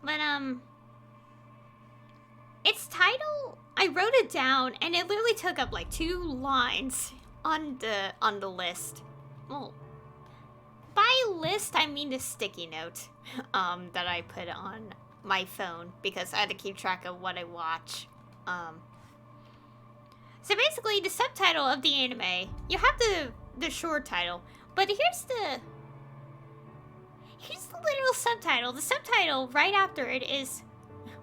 But its title, I wrote it down and it literally took up like 2 lines on the list. Well, by list, I mean the sticky note that I put on my phone because I had to keep track of what I watch. So basically, the subtitle of the anime, you have the short title, but here's the literal subtitle. The subtitle right after it is,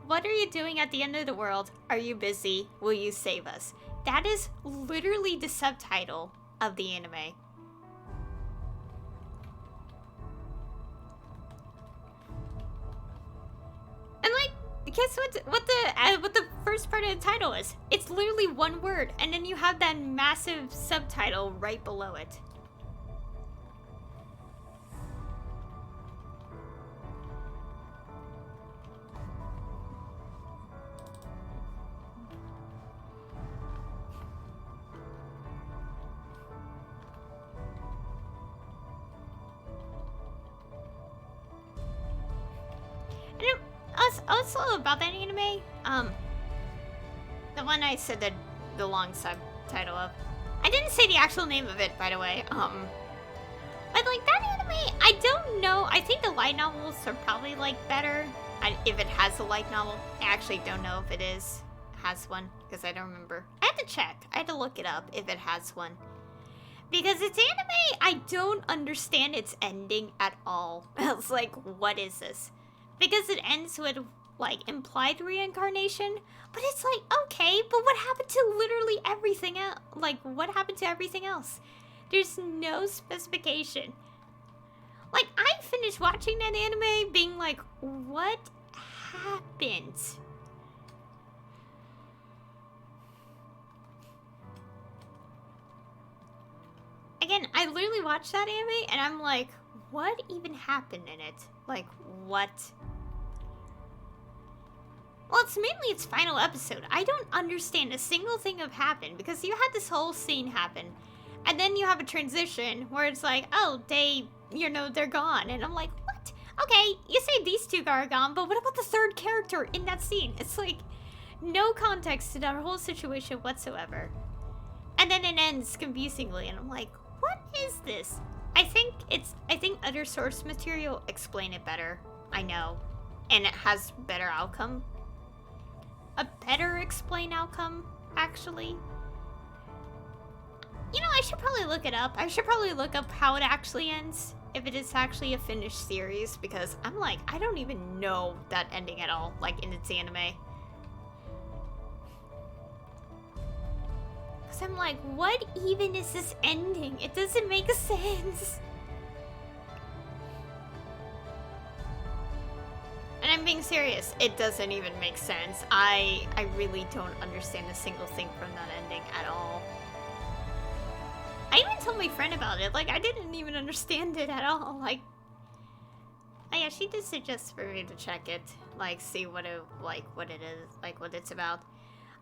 "What are you doing at the end of the world? Are you busy? Will you save us?" That is literally the subtitle of the anime. And like, Guess what the first part of the title is? It's literally one word, and then you have that massive subtitle right below it. Also about that anime, the one I said the long subtitle of. I didn't say the actual name of it, by the way. But like that anime, I don't know. I think the light novels are probably like better. If it has a light novel, I actually don't know if it has one because I don't remember. I had to check. I had to look it up if it has one. Because it's anime, I don't understand its ending at all. I was like, what is this? Because it ends with, like, implied reincarnation. But it's like, okay, but what happened to literally everything else? Like, what happened to everything else? There's no specification. Like, I finished watching that anime being like, what happened? Again, I literally watched that anime and I'm like, what even happened in it? Like, what? Well, it's mainly its final episode. I don't understand a single thing of happened because you had this whole scene happen. And then you have a transition where it's like, oh, they're gone. And I'm like, what? Okay, you say these two are gone, but what about the third character in that scene? It's like, no context to that whole situation whatsoever. And then it ends confusingly, and I'm like, what is this? I think other source material explain it better. I know. And it has better outcome. A better explained outcome, actually. You know, I should probably look it up. I should probably look up how it actually ends. If it is actually a finished series. Because I'm like, I don't even know that ending at all. Like, in its anime. Because I'm like, what even is this ending? It doesn't make sense. And I'm being serious. It doesn't even make sense. I really don't understand a single thing from that ending at all. I even told my friend about it. Like, I didn't even understand it at all. Like, oh yeah, she did suggest for me to check it. Like, see what it is, like, what it's about.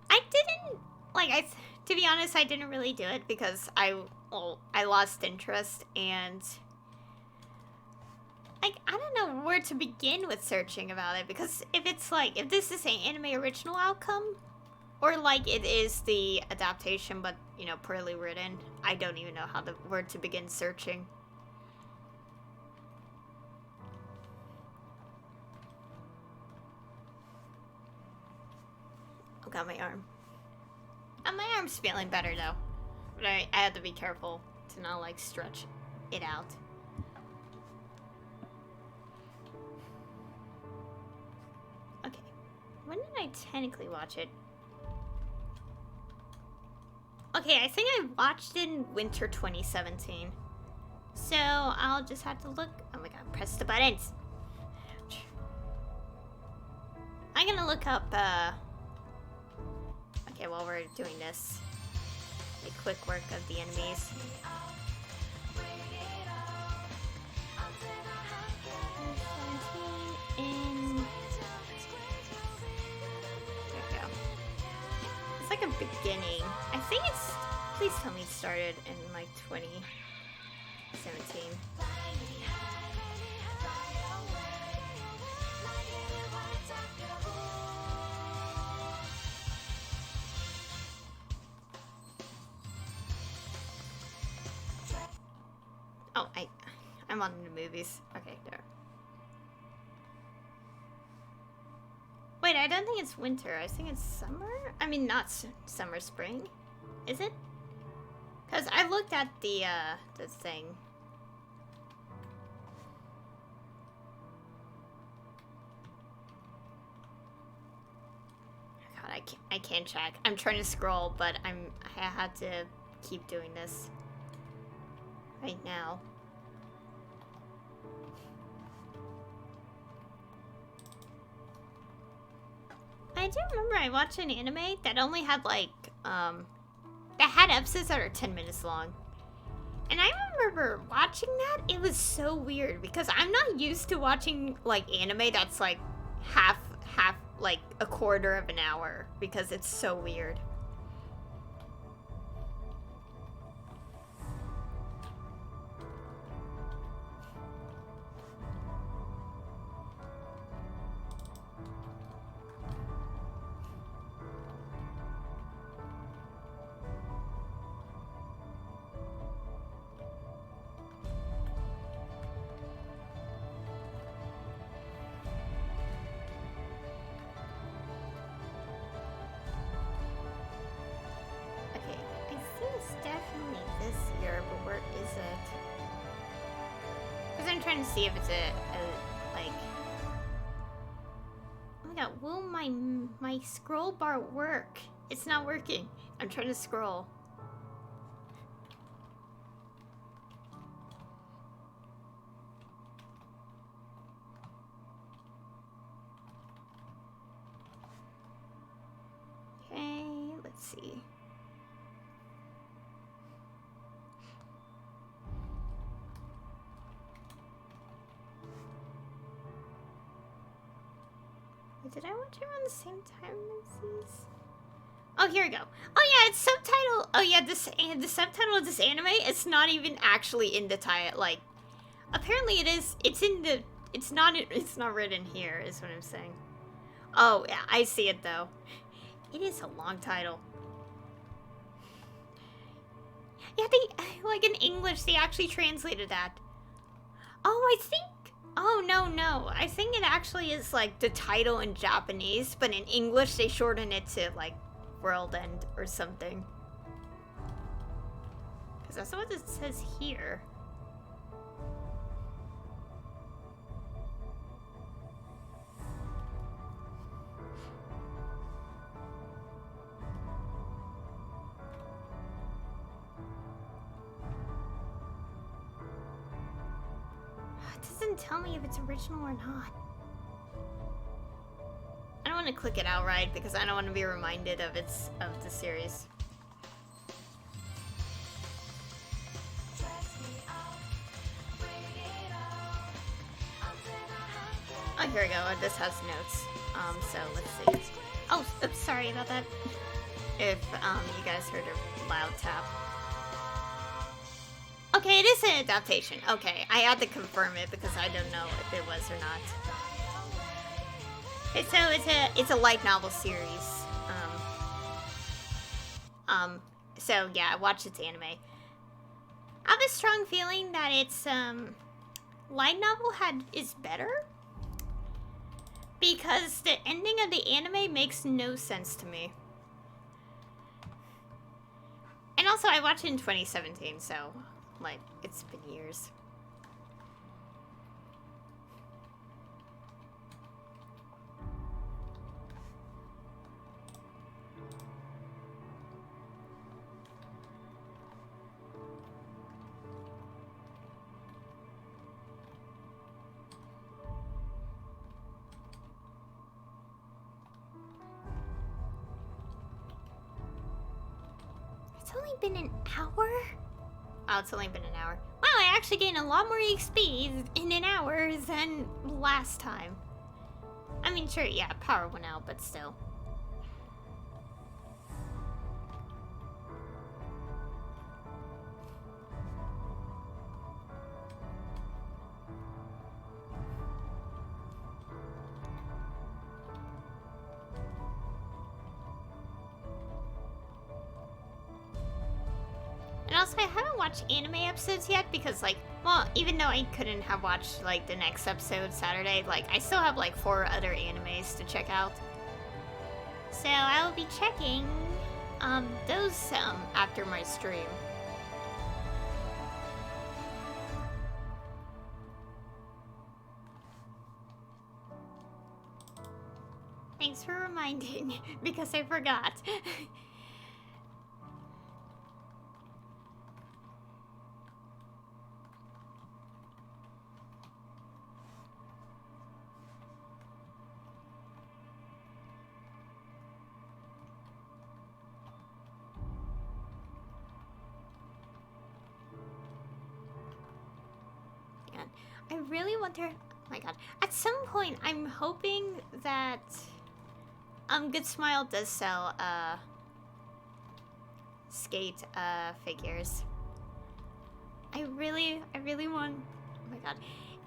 I didn't, like, to be honest, I didn't really do it because I lost interest and... Like, I don't know where to begin with searching about it, because if it's like, if this is an anime original outcome, or like it is the adaptation but, you know, poorly written, I don't even know where to begin searching. Oh god, my arm. My arm's feeling better though, but I had to be careful to not like stretch it out. Okay, when did I technically watch it? Okay, I think I watched it in winter 2017. So I'll just have to look. Oh my god, press the buttons. I'm gonna look up, okay, while we're doing this, a quick work of the enemies. Like a beginning. I think it's, please tell me it started in like 2017. Oh, I'm on the movies. Okay, there. Wait, I don't think it's winter. I think it's summer? I mean, not summer, spring. Is it? Because I looked at the thing. God, I can't check. I'm trying to scroll, but I had to keep doing this right now. do remember I watched an anime that only had like, that had episodes that are 10 minutes long. And I remember watching that, it was so weird because I'm not used to watching like anime that's like half, like a quarter of an hour because it's so weird. I'm trying to see if it's a like. Oh my god, will my scroll bar work? It's not working. I'm trying to scroll. Okay, let's see. Did I watch it around the same time as these? Oh, here we go. Oh yeah, it's subtitle. Oh yeah, the subtitle of this anime, it's not even actually in the title. Like, apparently it is. It's in the. It's not written here. Is what I'm saying. Oh yeah, I see it though. It is a long title. Yeah, they like in English they actually translated that. Oh, I think. Oh, no. I think it actually is, like, the title in Japanese, but in English they shorten it to, like, World End or something. Because that's what it says here. It doesn't tell me if it's original or not. I don't want to click it outright because I don't want to be reminded of the series. Oh, here we go. This has notes. So let's see. Oh, oops, sorry about that. If you guys heard a loud tap. Okay, it is an adaptation. Okay, I had to confirm it because I don't know if it was or not. Okay, so it's a light novel series. So yeah, I watched its anime. I have a strong feeling that its light novel is better because the ending of the anime makes no sense to me. And also, I watched it in 2017, so. Like, it's been years. It's only been an hour? Oh, it's only been an hour. Wow, I actually gained a lot more EXP in an hour than last time. I mean, sure, yeah, power went out, but still. And also, I haven't watched anime episodes yet because, like, well, even though I couldn't have watched, like, the next episode Saturday, like, I still have, like, 4 other animes to check out. So I will be checking, those, after my stream. Thanks for reminding, because I forgot. I really wonder... Oh my god. At some point, I'm hoping that... Good Smile does sell, skate, figures. I really want... Oh my god.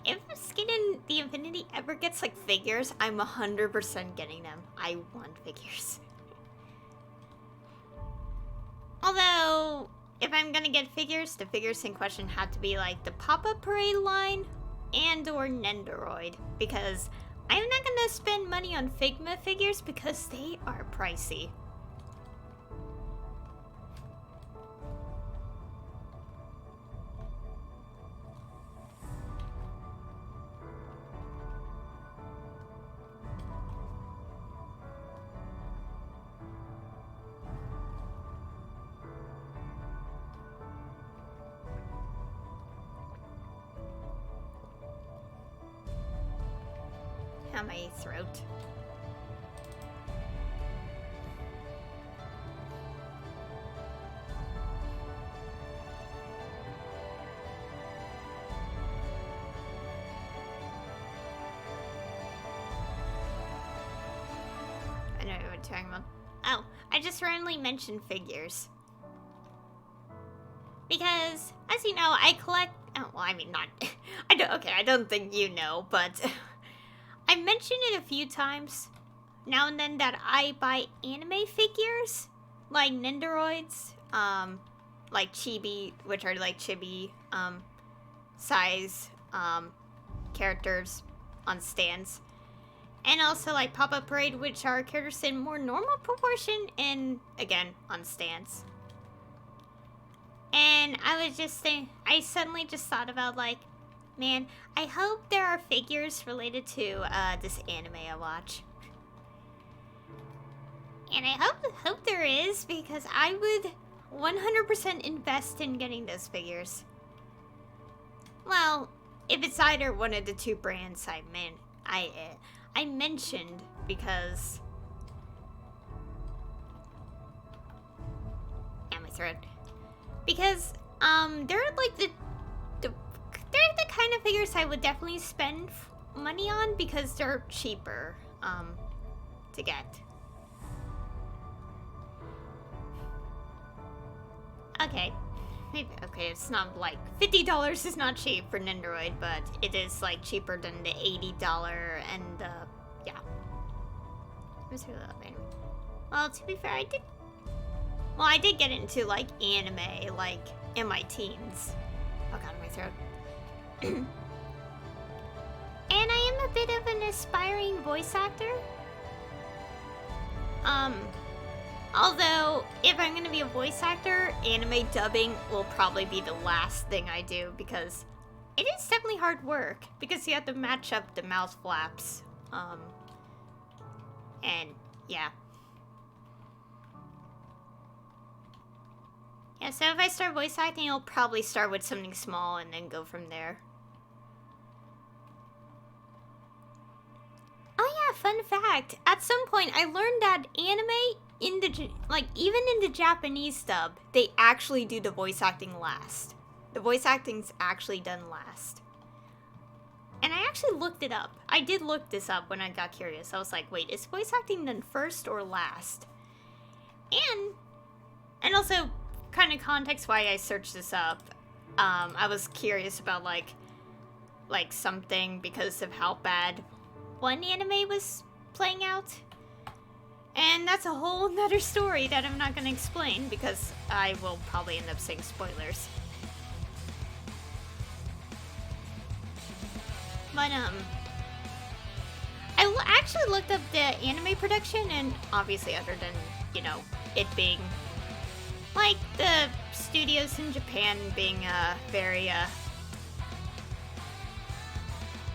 If Skate in the Infinity ever gets, like, figures, I'm 100% getting them. I want figures. Although, if I'm gonna get figures, the figures in question have to be, like, the Pop-Up Parade line and or Nendoroid. Because I'm not gonna spend money on Figma figures because they are pricey. My throat. I don't know what you're talking about. Oh, I just randomly mentioned figures. Because, as you know, I collect... Oh, well, I mean, not... I don't think you know, but... I mentioned it a few times now and then that I buy anime figures, like Nendoroids, like Chibi, which are like Chibi, size, characters on stands. And also like Pop-Up Parade, which are characters in more normal proportion and, again, on stands. And I was just saying, I suddenly just thought about like, man, I hope there are figures related to this anime I watch. And I hope there is, because I would 100% invest in getting those figures. Well, if it's either one of the two brands I mentioned, because... Yeah, my throat. Because, they're like they're the kind of figures I would definitely spend money on because they're cheaper, to get. Okay. Maybe, okay, it's not like... $50 is not cheap for Nendoroid, but it is, like, cheaper than the $80 and, yeah. Well, to be fair, I did get into, like, anime, like, in my teens. Oh god, my throat. And I am a bit of an aspiring voice actor. Although, if I'm gonna be a voice actor, anime dubbing will probably be the last thing I do, because it is definitely hard work, because you have to match up the mouth flaps. And, yeah. Yeah, so if I start voice acting, I'll probably start with something small and then go from there. Oh yeah, fun fact. At some point, I learned that anime, even in the Japanese dub, they actually do the voice acting last. The voice acting's actually done last. And I actually looked it up. I did look this up when I got curious. I was like, wait, is voice acting done first or last? And also, kind of context why I searched this up. I was curious about, like something because of how bad one anime was playing out. And that's a whole nother story that I'm not going to explain because I will probably end up saying spoilers. But, I actually looked up the anime production, and obviously other than, you know, it being, like, the studios in Japan being, very,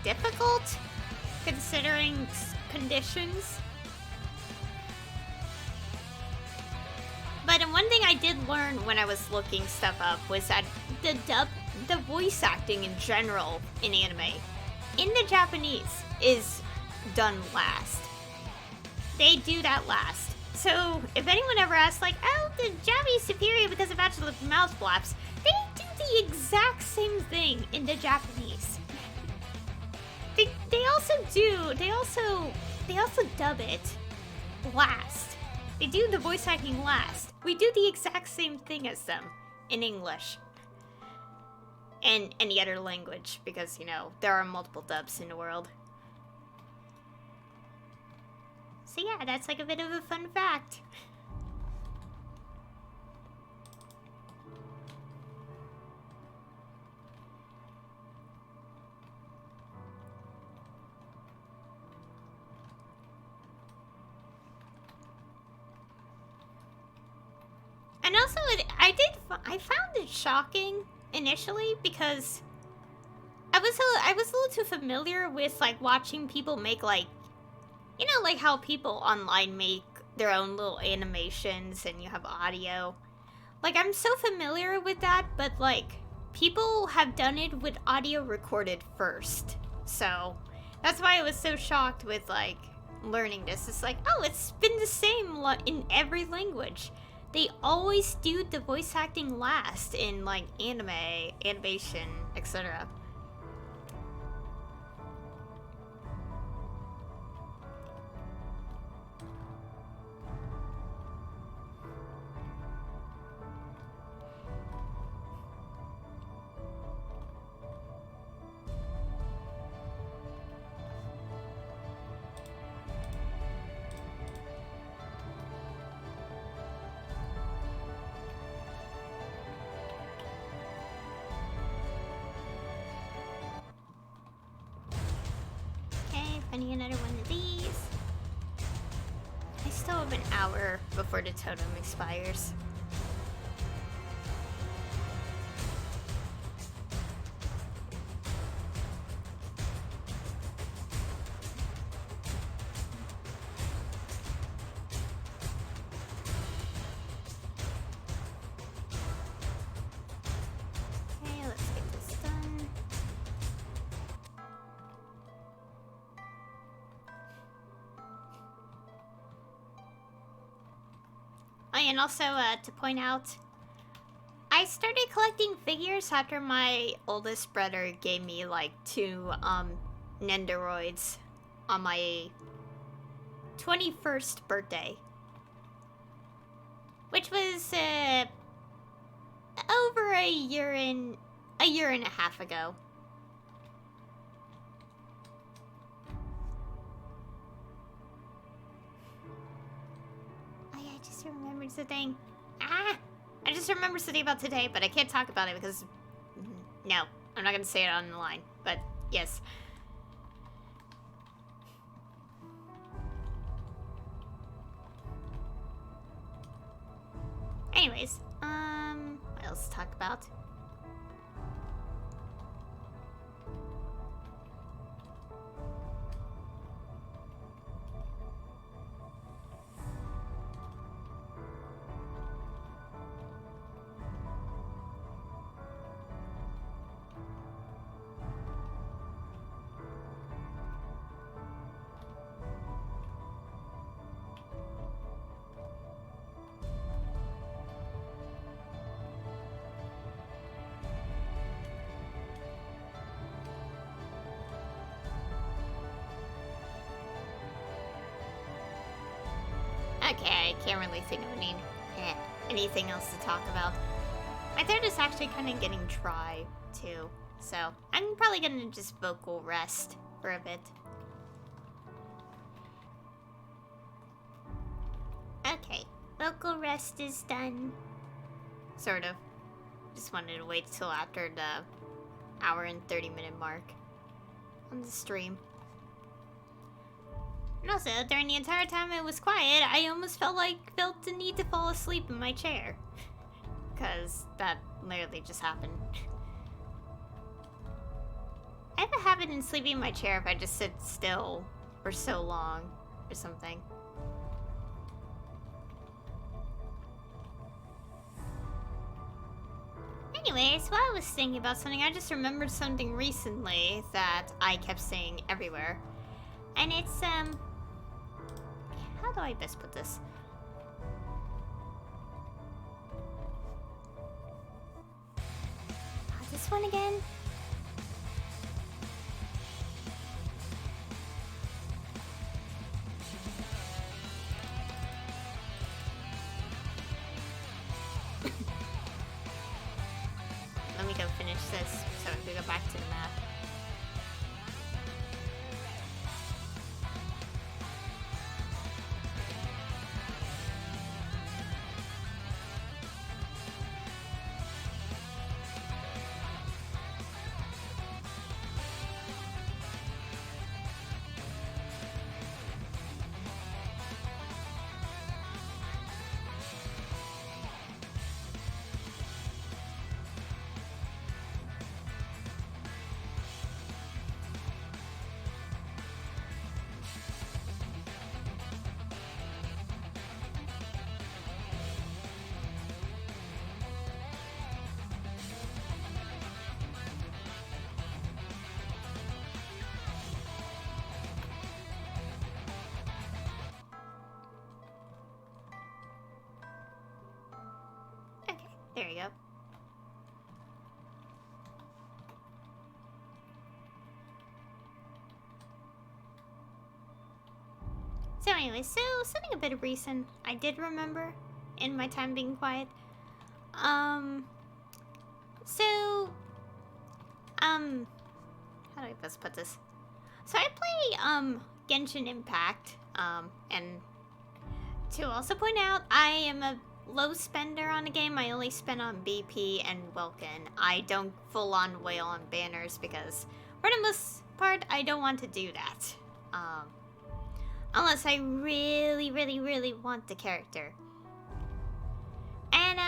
difficult, considering conditions. But one thing I did learn when I was looking stuff up was that the voice acting in general in anime, in the Japanese, is done last. They do that last. So, if anyone ever asks, like, oh, the Japanese superior because of actual mouth flaps, they do the exact same thing in the Japanese. they also dub it last. They do the voice acting last. We do the exact same thing as them in English. And any other language, because, you know, there are multiple dubs in the world. So yeah, that's like a bit of a fun fact. And also, I found it shocking initially because I was a little too familiar with like watching people make like, you know, like how people online make their own little animations and you have audio. Like, I'm so familiar with that, but like people have done it with audio recorded first. So that's why I was so shocked with like learning this. It's like, oh, it's been the same in every language. They always do the voice acting last in like anime, animation, etc. Finding another one of these. I still have an hour before the totem expires. Okay, let's get this done. Oh, and also, to point out, I started collecting figures after my oldest brother gave me, like, 2, Nendoroids on my 21st birthday. Which was, over a year and a half ago. I just remembered something. I just remembered something about today, but I can't talk about it because... No, I'm not going to say it on the line. But, yes. Anyways, what else to talk about? Okay, I can't really think of anything else to talk about. My throat is actually kind of getting dry, too. So, I'm probably gonna just vocal rest for a bit. Okay, vocal rest is done. Sort of. Just wanted to wait till after the hour and 30-minute mark on the stream. And also, during the entire time it was quiet, I almost felt the need to fall asleep in my chair. Because that literally just happened. I have a habit in sleeping in my chair if I just sit still for so long or something. Anyways, while I was thinking about something, I just remembered something recently that I kept saying everywhere. And it's, how do I best put this? This one again? There you go. So anyway, something a bit recent I did remember in my time being quiet. How do I best put this? So I play, Genshin Impact, and to also point out, I am a low spender on a game. I only spend on BP and Welkin. I don't full-on whale on banners because, for the most part, I don't want to do that. Unless I really, really, really want the character. And,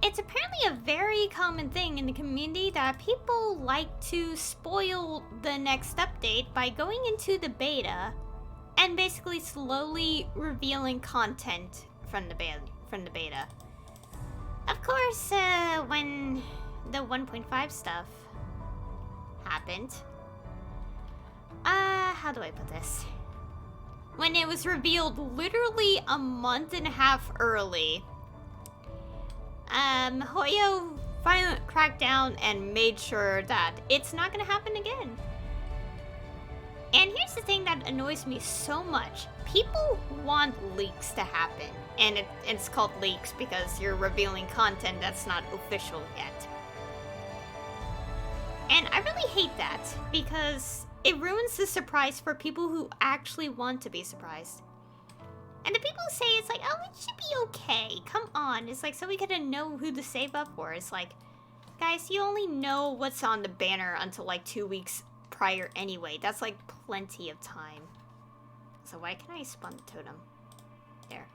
it's apparently a very common thing in the community that people like to spoil the next update by going into the beta and basically slowly revealing content from the beta. Of course, when the 1.5 stuff happened, how do I put this? When it was revealed literally a month and a half early, Hoyo finally cracked down and made sure that it's not gonna happen again. And here's the thing that annoys me so much. People want leaks to happen. And it's called leaks because you're revealing content that's not official yet. And I really hate that because it ruins the surprise for people who actually want to be surprised. And the people say it's like, oh, it should be okay. Come on. It's like, so we gotta know who to save up for. It's like, guys, you only know what's on the banner until like 2 weeks prior anyway. That's like plenty of time. So why can't I spawn the totem? There.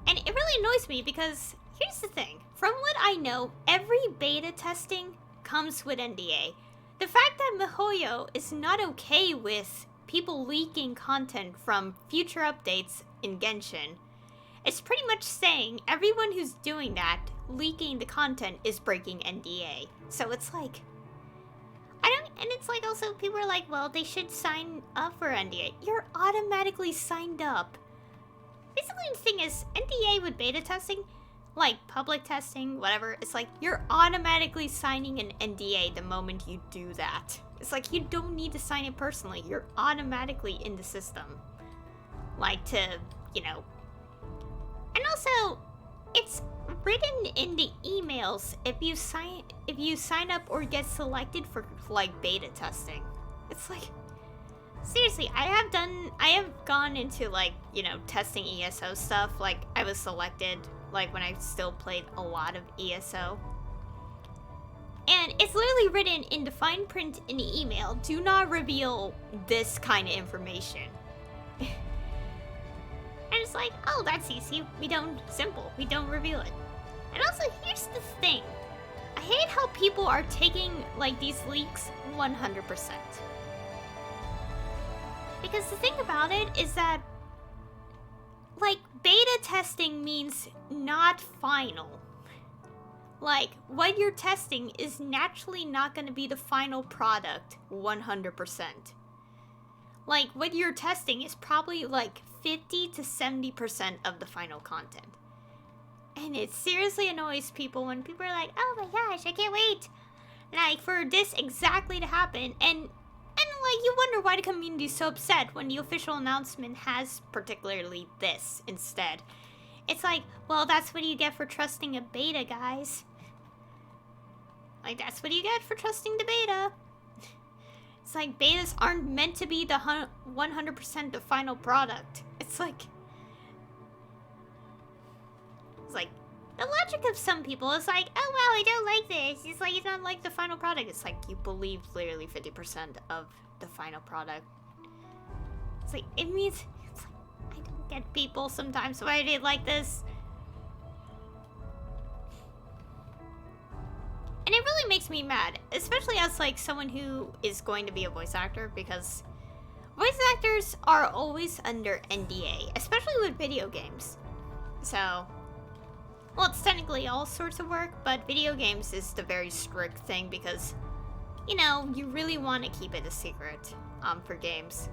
And it really annoys me because here's the thing. From what I know, every beta testing comes with NDA. The fact that MiHoYo is not okay with people leaking content from future updates in Genshin, it's pretty much saying everyone who's doing that, leaking the content, is breaking NDA. So it's like, and it's like also people are like, well, they should sign up for NDA. You're automatically signed up. Basically the thing is, NDA with beta testing, like public testing, whatever, it's like you're automatically signing an NDA the moment you do that. It's like you don't need to sign it personally. You're automatically in the system. Like to, you know. And also, it's written in the emails if you sign up or get selected for like beta testing. It's like, seriously, I have gone into like, you know, testing ESO stuff. Like I was selected like when I still played a lot of ESO. And it's literally written in the fine print in the email, do not reveal this kind of information. And it's like, oh, that's easy. We don't reveal it. And also, here's the thing. I hate how people are taking, like, these leaks 100%. Because the thing about it is that, like, beta testing means not final. Like, what you're testing is naturally not going to be the final product 100%. Like, what you're testing is probably like 50 to 70% of the final content. And it seriously annoys people when people are like, oh my gosh, I can't wait, like, for this exactly to happen. And like, you wonder why the community is so upset when the official announcement has particularly this instead. It's like, well, that's what you get for trusting a beta, guys. Like, that's what you get for trusting the beta. It's like, betas aren't meant to be the 100% the final product. It's like, the logic of some people is like, oh, well, I don't like this. It's like, it's not like the final product. It's like, you believe literally 50% of the final product. It's like, it means, it's like, I don't get people sometimes why they like this. And it really makes me mad, especially as, like, someone who is going to be a voice actor, because voice actors are always under NDA, especially with video games. So, well, it's technically all sorts of work, but video games is the very strict thing because, you know, you really want to keep it a secret for games.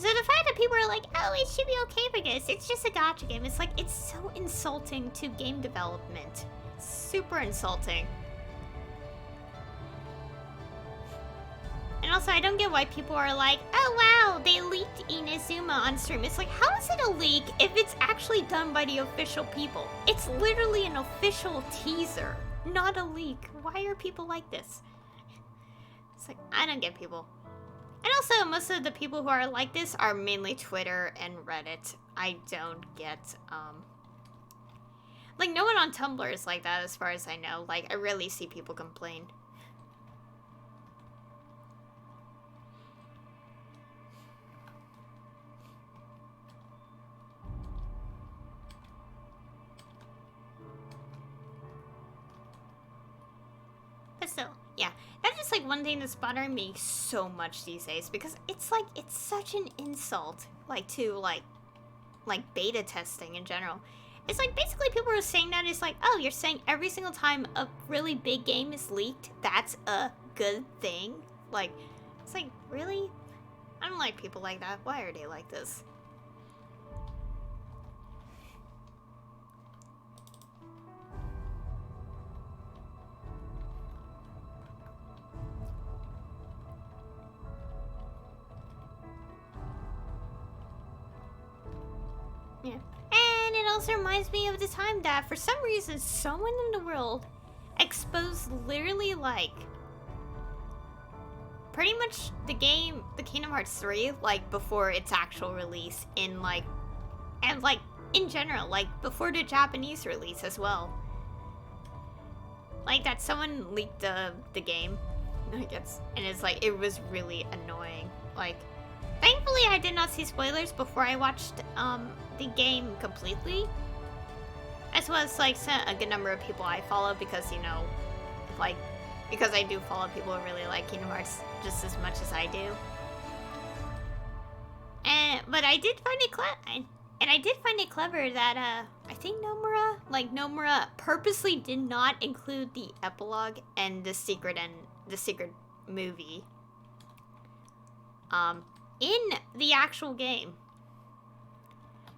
So the fact that people are like, oh, it should be okay for this, it's just a gacha game. It's like, it's so insulting to game development. Super insulting. And also, I don't get why people are like, oh wow, they leaked Inazuma on stream. It's like, how is it a leak if it's actually done by the official people? It's literally an official teaser, not a leak. Why are people like this? It's like, I don't get people. And also, most of the people who are like this are mainly Twitter and Reddit. I don't get, like, no one on Tumblr is like that as far as I know. Like, I rarely see people complain. But still, yeah. That's just like one thing that's bothering me so much these days, because it's like, it's such an insult, like, to like beta testing in general. It's like, basically people are saying that it's like, oh, you're saying every single time a really big game is leaked, that's a good thing? Like, it's like, really? I don't like people like that. Why are they like this? Yeah. And it also reminds me of the time that for some reason someone in the world exposed literally like pretty much the game, the Kingdom Hearts 3, like before its actual release in like, and like in general, like before the Japanese release as well. Like that someone leaked the game, I guess, and it's like, it was really annoying. Like, thankfully I did not see spoilers before I watched the game completely, as well as like a good number of people I follow, because, you know, like, because I do follow people who really like Kingdom Hearts just as much as I do. But I did find it clever that I think Nomura purposely did not include the epilogue and the secret movie in the actual game.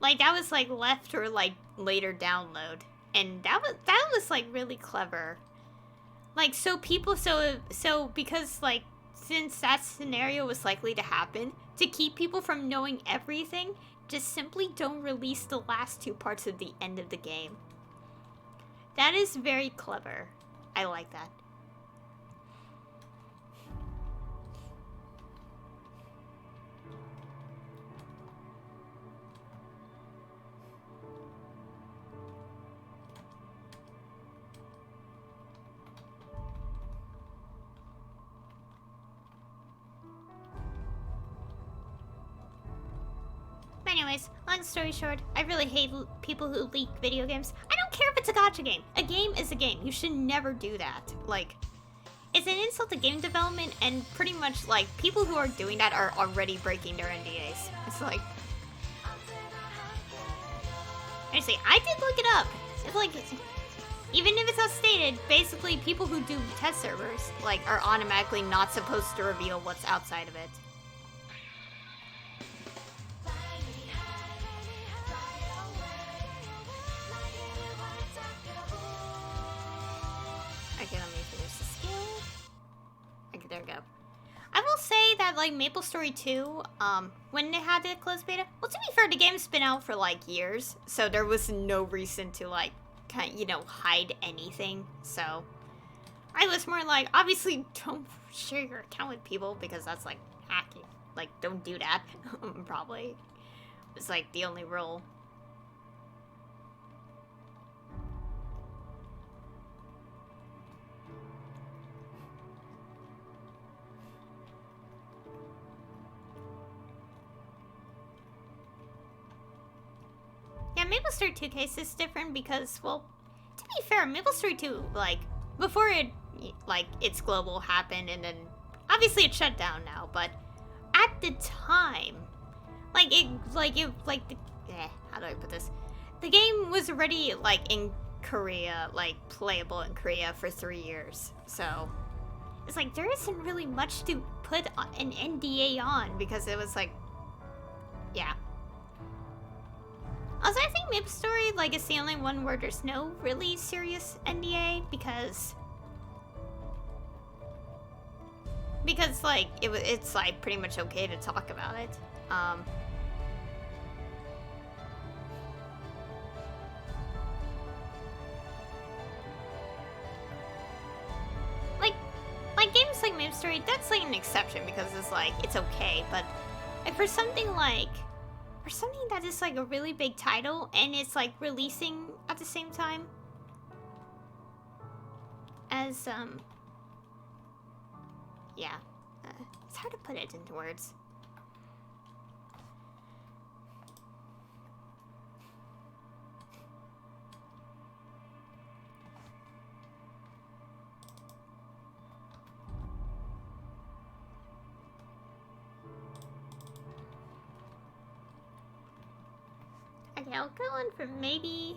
Like, that was like left for like later download, and that was like really clever. Like, so people, so because like, since that scenario was likely to happen, to keep people from knowing everything, just simply don't release the last two parts of the end of the game. That is very clever. I like that. Anyways, long story short, I really hate people who leak video games. I don't care if it's a gacha game. A game is a game. You should never do that. Like, it's an insult to game development, and pretty much, like, people who are doing that are already breaking their NDAs. It's like... Honestly, I did look it up. It's like, even if it's not stated, basically people who do test servers, like, are automatically not supposed to reveal what's outside of it. Okay, let me finish the skill. Okay, there we go. I will say that, like, Maplestory 2, when they had the closed beta, well, to be fair, the game's been out for, like, years, so there was no reason to, like, kind of, you know, hide anything, so I was more like, obviously, don't share your account with people, because that's, like, hacking. Like, don't do that, probably. It's, like, the only rule. Yeah, Maplestory 2 case is different because, well, to be fair, Maplestory 2, like, before it, like, its global happened, and then, obviously it's shut down now, but at the time, how do I put this? The game was already, like, in Korea, like, playable in Korea for 3 years, so it's like, there isn't really much to put an NDA on, because it was, like, Yeah. Also, I think Maplestory, like, is the only one where there's no really serious NDA, because like, it's, like, pretty much okay to talk about it. Like, games like Maplestory, that's, like, an exception, because it's, like, it's okay, but like, for something that is, like, a really big title, and it's, like, releasing at the same time as, yeah. It's hard to put it into words. Okay, I'll go on for maybe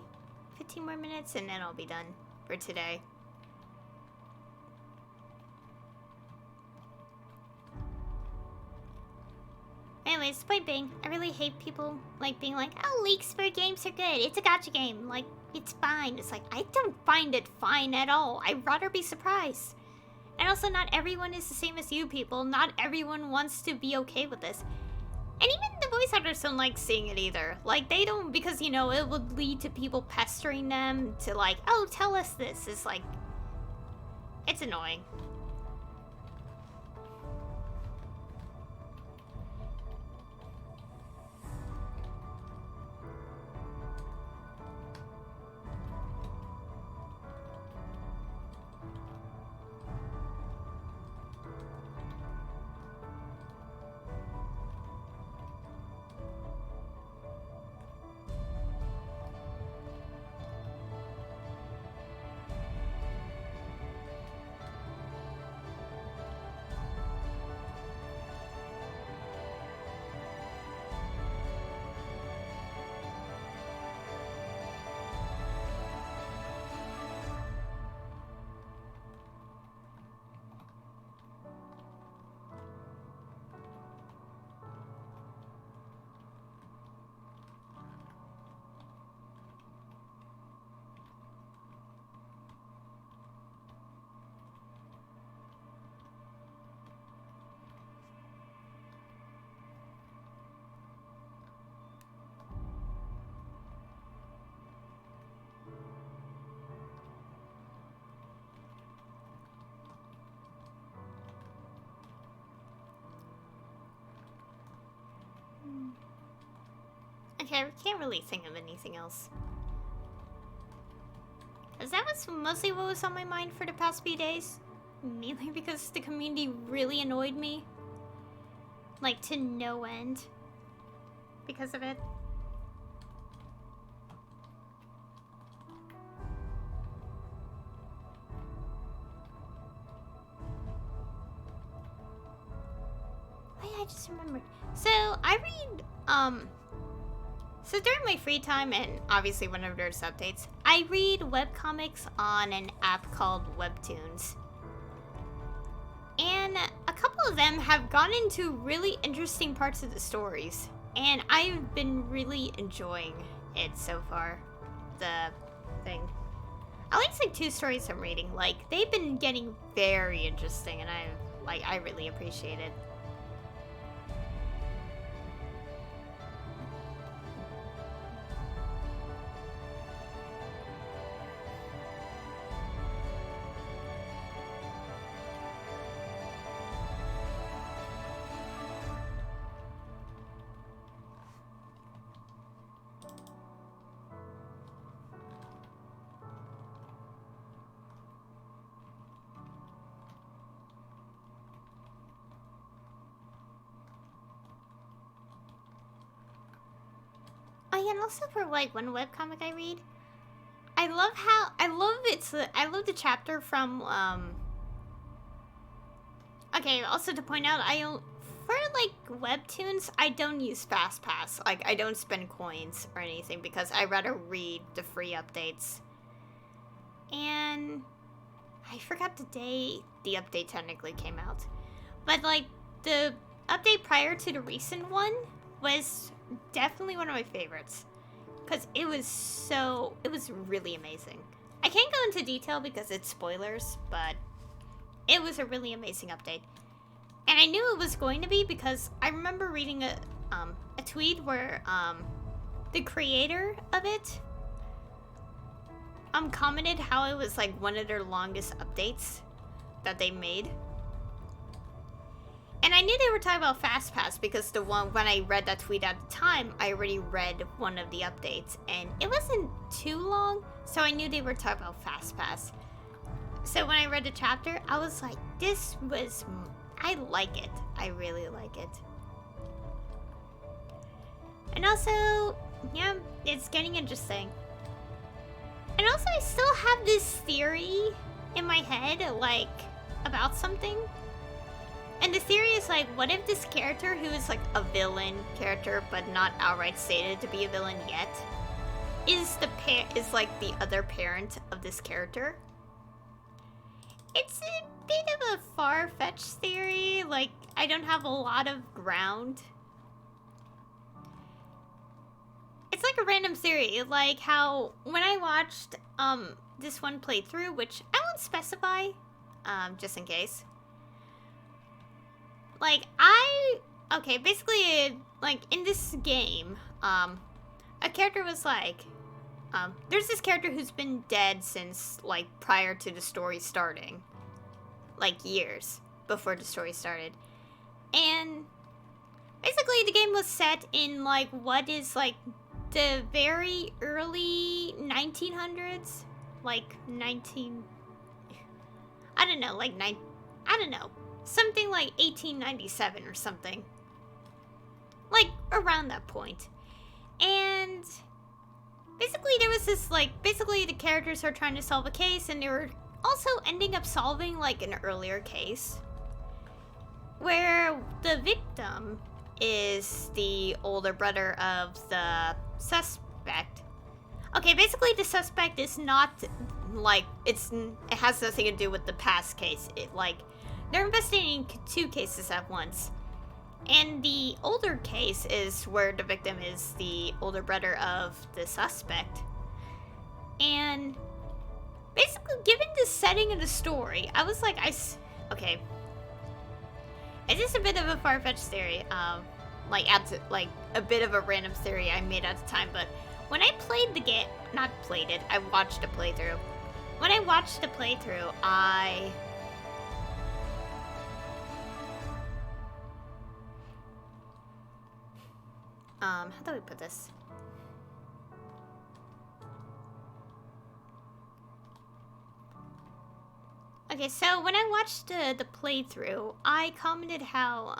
15 more minutes, and then I'll be done for today. Anyways, point being, I really hate people, like, being like, oh, leaks for games are good. It's a gacha game. Like, it's fine. It's like, I don't find it fine at all. I'd rather be surprised. And also, not everyone is the same as you people. Not everyone wants to be okay with this. And even the voice actors don't like seeing it either. Like, they don't, because, you know, it would lead to people pestering them to, like, oh, tell us this. It's like, it's annoying. Okay, I can't really think of anything else. Because that was mostly what was on my mind for the past few days. Mainly because the community really annoyed me. Like, to no end. Because of it. Oh yeah, I just remembered. So, I read, so during my free time, and obviously whenever there's updates, I read webcomics on an app called Webtoons. And a couple of them have gone into really interesting parts of the stories. And I've been really enjoying it so far. The thing. At least like 2 stories I'm reading, like, they've been getting very interesting, and I really appreciate it. Oh yeah, and also for like one webcomic I read, I love the chapter from okay, also to point out, for like webtoons, I don't use FastPass. Like, I don't spend coins or anything because I rather read the free updates. And I forgot the day the update technically came out. But like the update prior to the recent one was definitely one of my favorites. Because it was really amazing. I can't go into detail because it's spoilers, but it was a really amazing update. And I knew it was going to be because I remember reading a tweet where the creator of it commented how it was like one of their longest updates that they made. And I knew they were talking about Fast Pass because when I read that tweet at the time, I already read one of the updates and it wasn't too long, so I knew they were talking about Fast Pass. So when I read the chapter, I was like, I like it. I really like it. And also, yeah, it's getting interesting. And also, I still have this theory in my head, like, about something. And the theory is, like, what if this character, who is, like, a villain character, but not outright stated to be a villain yet, is like, the other parent of this character? It's a bit of a far-fetched theory. Like, I don't have a lot of ground. It's like a random theory, like how when I watched this one playthrough, which I won't specify, just in case. Like basically, like in this game, a character was like, there's this character who's been dead since like prior to the story starting, like years before the story started, and basically the game was set in like what is like the very early 1900s, like something like 1897 or something, like around that point. And basically there was this basically the characters are trying to solve a case, and they were also ending up solving like an earlier case where the victim is the older brother of the suspect. Okay, basically the suspect is not like it has nothing to do with the past case. They're investigating two cases at once. And the older case is where the victim is the older brother of the suspect. And basically, given the setting of the story, I was like, okay. It's just a bit of a far-fetched theory, a bit of a random theory I made at the time, but when I played the game, not played it, I watched a playthrough. When I watched the playthrough, how do we put this? Okay, so when I watched the playthrough, I commented how,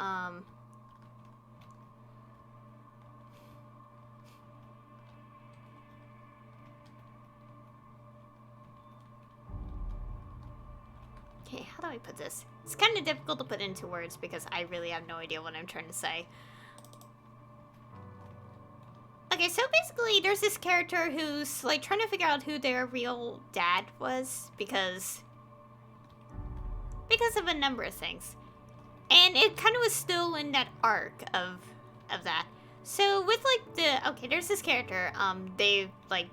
okay, how do I put this? It's kind of difficult to put into words because I really have no idea what I'm trying to say. Okay, so basically there's this character who's like trying to figure out who their real dad was because of a number of things. And it kind of was still in that arc of that. So with there's this character, the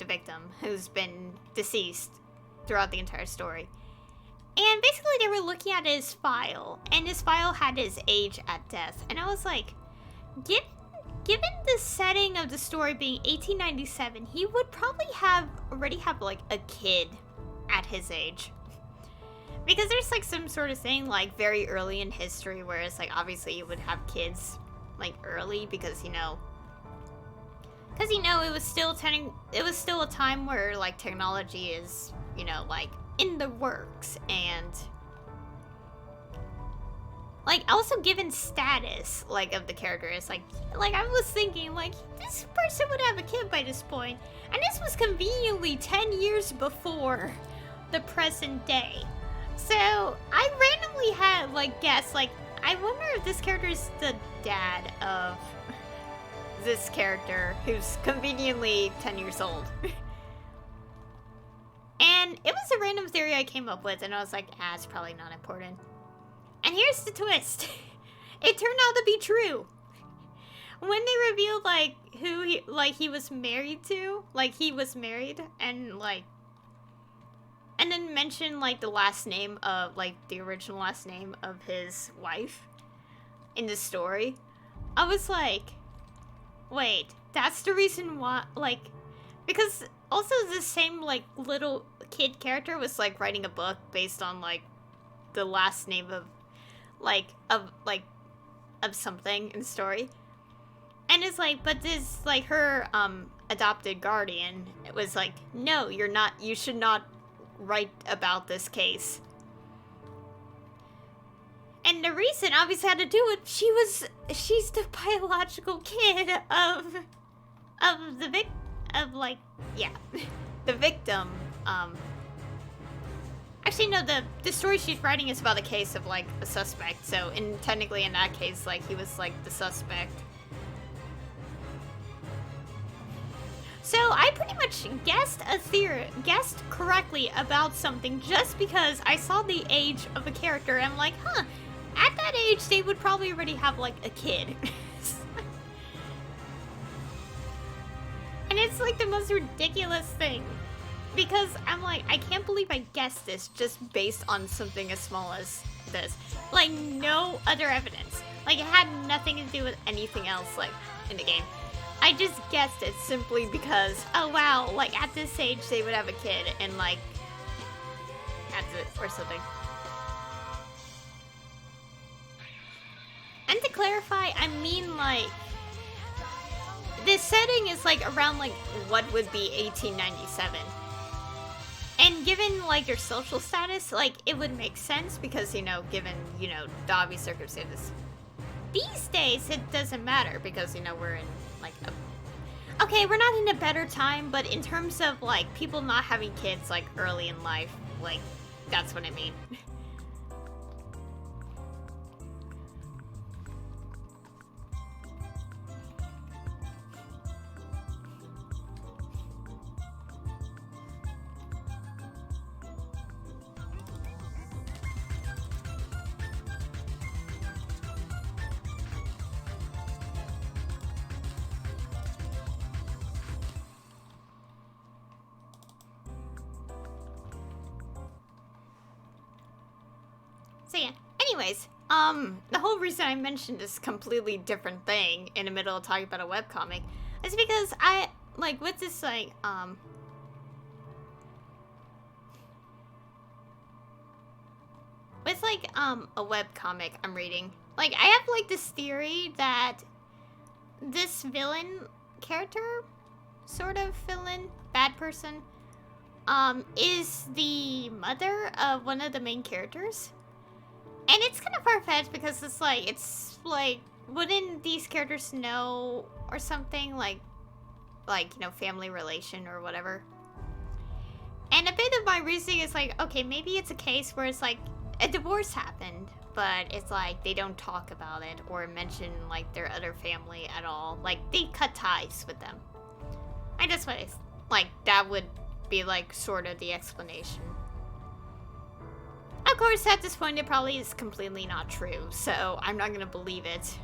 victim who's been deceased throughout the entire story. And basically they were looking at his file, and his file had his age at death. And I was like, given the setting of the story being 1897, he would probably already have like a kid at his age. Because there's like some sort of thing like very early in history where it's like obviously you would have kids like early because it was still a time where like technology is, like in the works, and like also given status like of the character, it's like I was thinking like this person would have a kid by this point, and this was conveniently 10 years before the present day. So I randomly had guessed I wonder if this character is the dad of this character who's conveniently 10 years old. And it was a random theory I came up with, and I was like, it's probably not important. And here's the twist. It turned out to be true. when they revealed like who he was married to, like he was married, and like, and then mentioned like the last name of like the original last name of his wife in the story, I was like, wait, that's the reason why, like, because also the same like little kid character was like writing a book based on like the last name of of something in the story. And it's like, but this, like, her, adopted guardian, it was like, no, you should not write about this case. And the reason obviously had to do with, she's the biological kid of the the victim, actually, no, the story she's writing is about the case of, like, a suspect, so, technically in that case, like, he was, like, the suspect. So, I pretty much guessed correctly about something just because I saw the age of a character, and I'm like, huh, at that age, they would probably already have, like, a kid. And it's, like, the most ridiculous thing. Because I'm like, I can't believe I guessed this just based on something as small as this. Like, no other evidence. Like, it had nothing to do with anything else, like, in the game. I just guessed it simply because, oh wow, like, at this age they would have a kid, and, like, that's it, or something. And to clarify, I mean, like, this setting is, like, around, like, what would be 1897. And given, like, your social status, like, it would make sense because, you know, given, you know, the obvious circumstances. These days, it doesn't matter because, you know, we're in, like, okay, we're not in a better time, but in terms of, like, people not having kids, like, early in life, like, that's what I mean. So yeah, anyways, the whole reason I mentioned this completely different thing in the middle of talking about a webcomic is because I, like, with this, like, with, like, a webcomic I'm reading, like, I have, like, this theory that this villain character, sort of villain, bad person, is the mother of one of the main characters. And it's kind of far-fetched because it's like, wouldn't these characters know or something, like, you know, family relation or whatever? And a bit of my reasoning is like, okay, maybe it's a case where it's like, a divorce happened, but it's like, they don't talk about it or mention, like, their other family at all. Like, they cut ties with them. I just, like, that would be, like, sort of the explanation. Of course, at this point, it probably is completely not true, so I'm not gonna believe it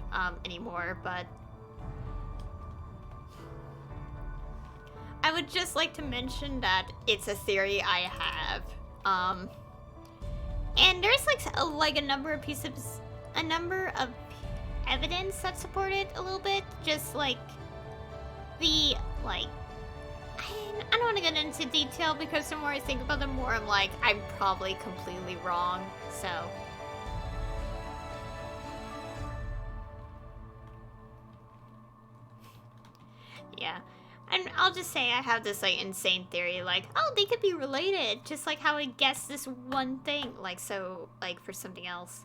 anymore, but I would just like to mention that it's a theory I have. And there's like a number of evidence that support it a little bit, just like the, like, I don't want to get into detail because the more I think about it, the more I'm like, I'm probably completely wrong, so. Yeah. And I'll just say I have this, like, insane theory, like, oh, they could be related, just like how I guessed this one thing, like, so, like, for something else.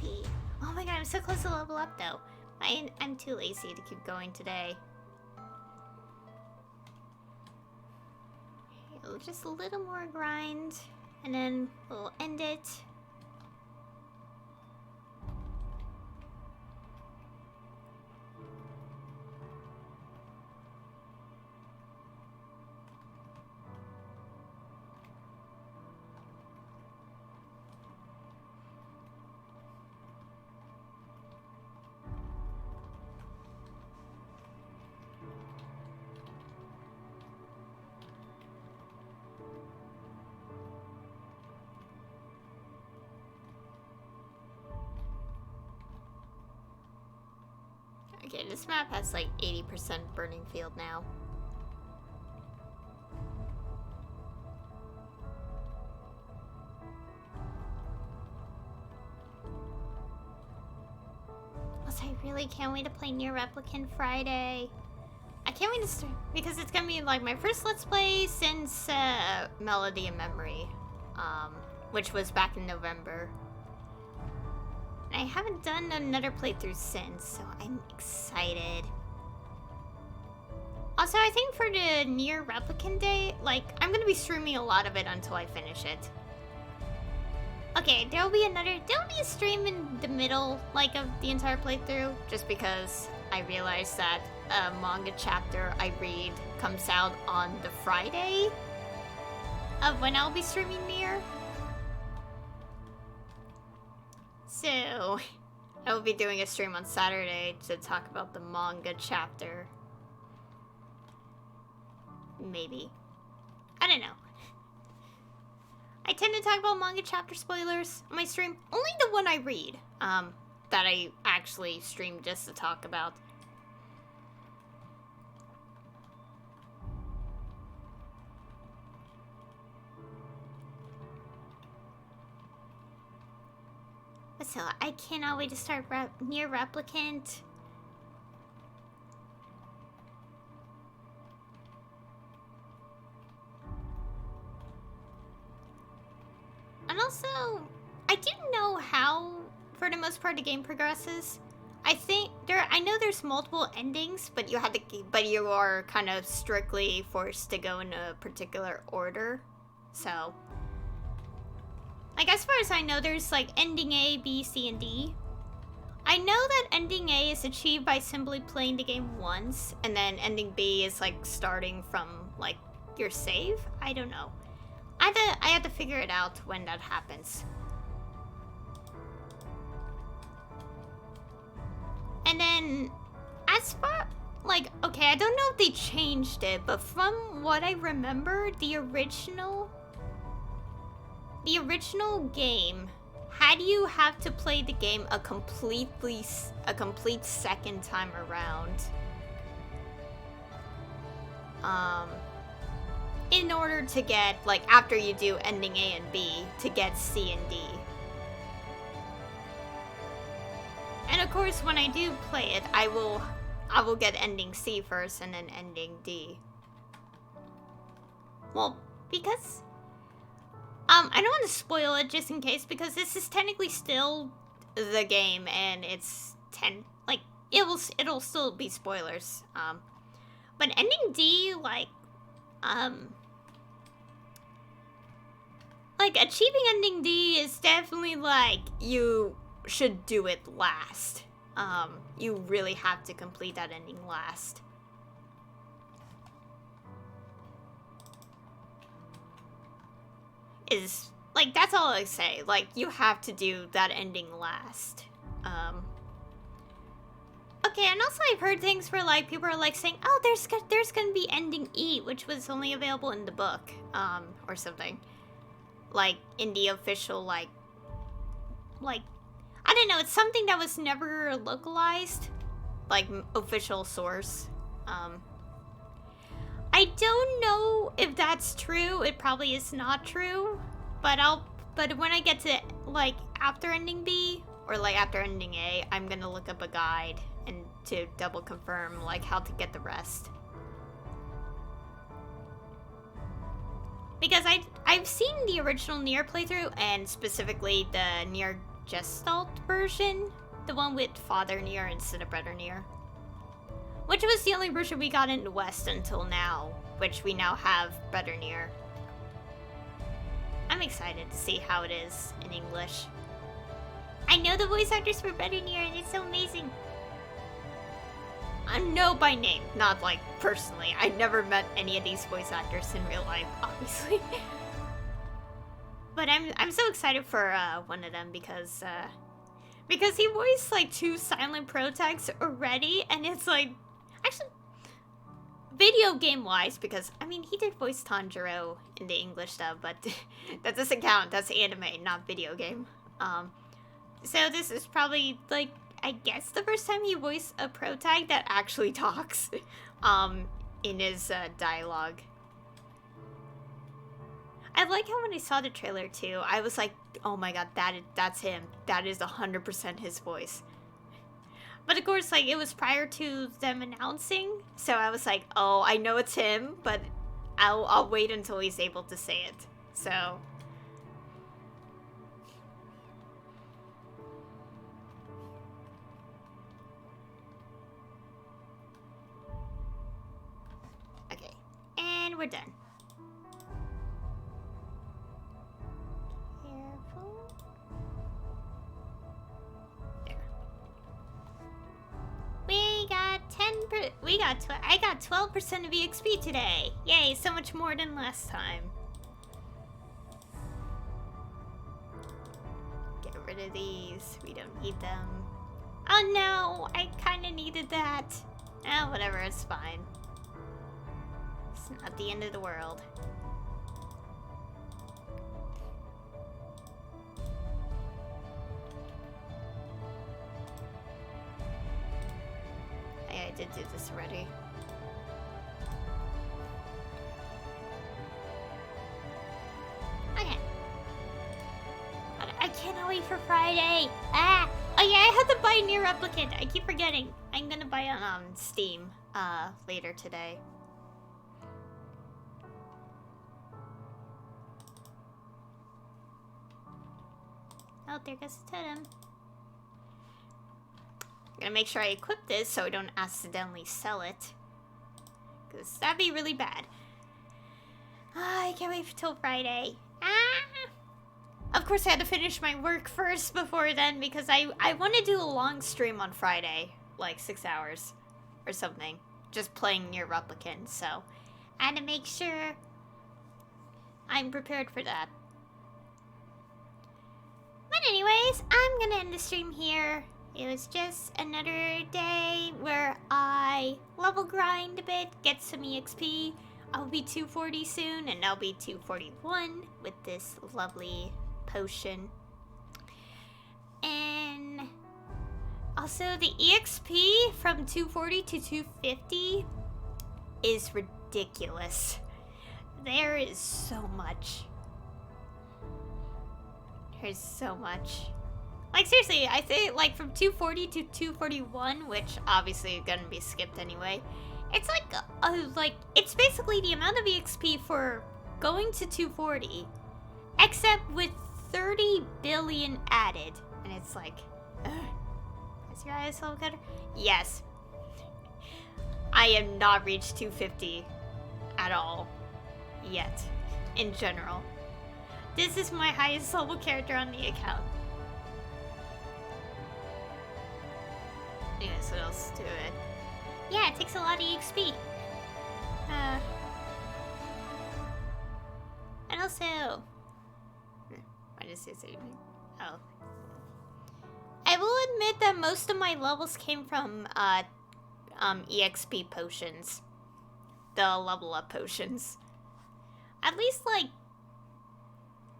happy. Oh my god, I'm so close to level up though. I'm too lazy to keep going today. Just a little more grind, and then we'll end it. Okay, this map has like 80% burning field now. Also, I really can't wait to play Near Replicant Friday. I can't wait to start, because it's gonna be like my first Let's Play since Melody and Memory, which was back in November. I haven't done another playthrough since, so I'm excited. Also, I think for the Near Replicant Day, like, I'm gonna be streaming a lot of it until I finish it. Okay, there'll be a stream in the middle, like, of the entire playthrough, just because I realized that a manga chapter I read comes out on the Friday of when I'll be streaming Near. So, I will be doing a stream on Saturday to talk about the manga chapter. Maybe. I don't know. I tend to talk about manga chapter spoilers on my stream. Only the one I read, that I actually stream just to talk about. So I cannot wait to start Near Replicant. And also, I didn't know how, for the most part, the game progresses. I know there's multiple endings, but you are kind of strictly forced to go in a particular order. So, like, as far as I know, there's, like, ending A, B, C, and D. I know that ending A is achieved by simply playing the game once, and then ending B is, like, starting from, like, your save? I don't know. I have to figure it out when that happens. And then, as far, like, okay, I don't know if they changed it, but from what I remember, the original game had you have to play the game a complete second time around. In order to get, like, after you do ending A and B, to get C and D. And of course, when I do play it, I will get ending C first and then ending D. Well, because I don't want to spoil it just in case, because this is technically still the game, and it's it'll still be spoilers. But ending D, like achieving ending D is definitely like you should do it last. You really have to complete that ending last. Is, like, that's all I say. Like, you have to do that ending last. Okay, and also I've heard things where, like, people are, like, saying, oh, there's gonna be ending E, which was only available in the book, or something. Like, in the official, like, I don't know, it's something that was never localized. Like, official source. I don't know if that's true. It probably is not true. But when I get to, like, after ending B, or, like, after ending A, I'm gonna look up a guide and to double confirm, like, how to get the rest. Because I've seen the original Nier playthrough, and specifically the Nier Gestalt version. The one with Father Nier instead of Brother Nier. Which was the only version we got in the West until now. Which we now have Brother Nier. I'm excited to see how it is in English. I know the voice actors for Brother Nier and it's so amazing. I know by name, not like personally. I never met any of these voice actors in real life, obviously. But I'm so excited for one of them because he voiced like 2 silent protags already, and it's like actually video game wise, because I mean he did voice Tanjiro in the English dub, but that doesn't count. That's anime, not video game. So this is probably like, I guess the first time he voiced a protag that actually talks in his dialogue. I like how when I saw the trailer too, I was like, oh my god, that's him. That is 100% his voice. But of course, like, it was prior to them announcing, so I was like, oh, I know it's him, but I'll wait until he's able to say it. So okay, and we're done. Careful. There. I got 12% of EXP today. Yay, so much more than last time. Get rid of these. We don't need them. Oh no, I kind of needed that. Oh, whatever, it's fine. It's not the end of the world. I did do this already. Okay. I cannot wait for Friday. Ah! Oh yeah, I have to buy Nier Replicant. I keep forgetting. I'm gonna buy it on Steam later today. Oh, there goes the totem. I'm gonna make sure I equip this so I don't accidentally sell it. Because that'd be really bad. I can't wait till Friday. Ah! Of course I had to finish my work first before then because I want to do a long stream on Friday. Like 6 hours or something. Just playing Nier Replicant, so I had to make sure I'm prepared for that. But anyways, I'm gonna end the stream here. It was just another day where I level grind a bit, get some EXP. I'll be 240 soon, and I'll be 241 with this lovely potion. And also the EXP from 240 to 250 is ridiculous. There is so much. There's so much. Like, seriously, I say, like, from 240 to 241, which obviously is gonna be skipped anyway, it's like, it's basically the amount of EXP for going to 240, except with 30 billion added. And it's like, is your ISO cutter? Yes. I have not reached 250 at all yet, in general. This is my highest level character on the account. Anyways, what else to it? Yeah, it takes a lot of EXP. And also... Why does it say anything? Oh. I will admit that most of my levels came from, EXP potions. The level up potions. At least, like,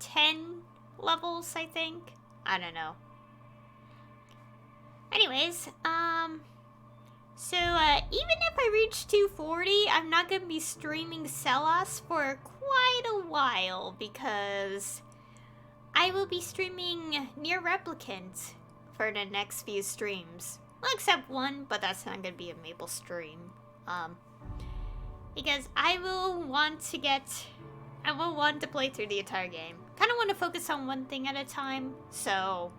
10 levels, I think. I don't know. Anyways, so, even if I reach 240, I'm not gonna be streaming Celos for quite a while, because I will be streaming Nier Replicant for the next few streams. Well, except one, but that's not gonna be a Maple stream. Because I will want to play through the entire game. Kinda want to focus on one thing at a time, so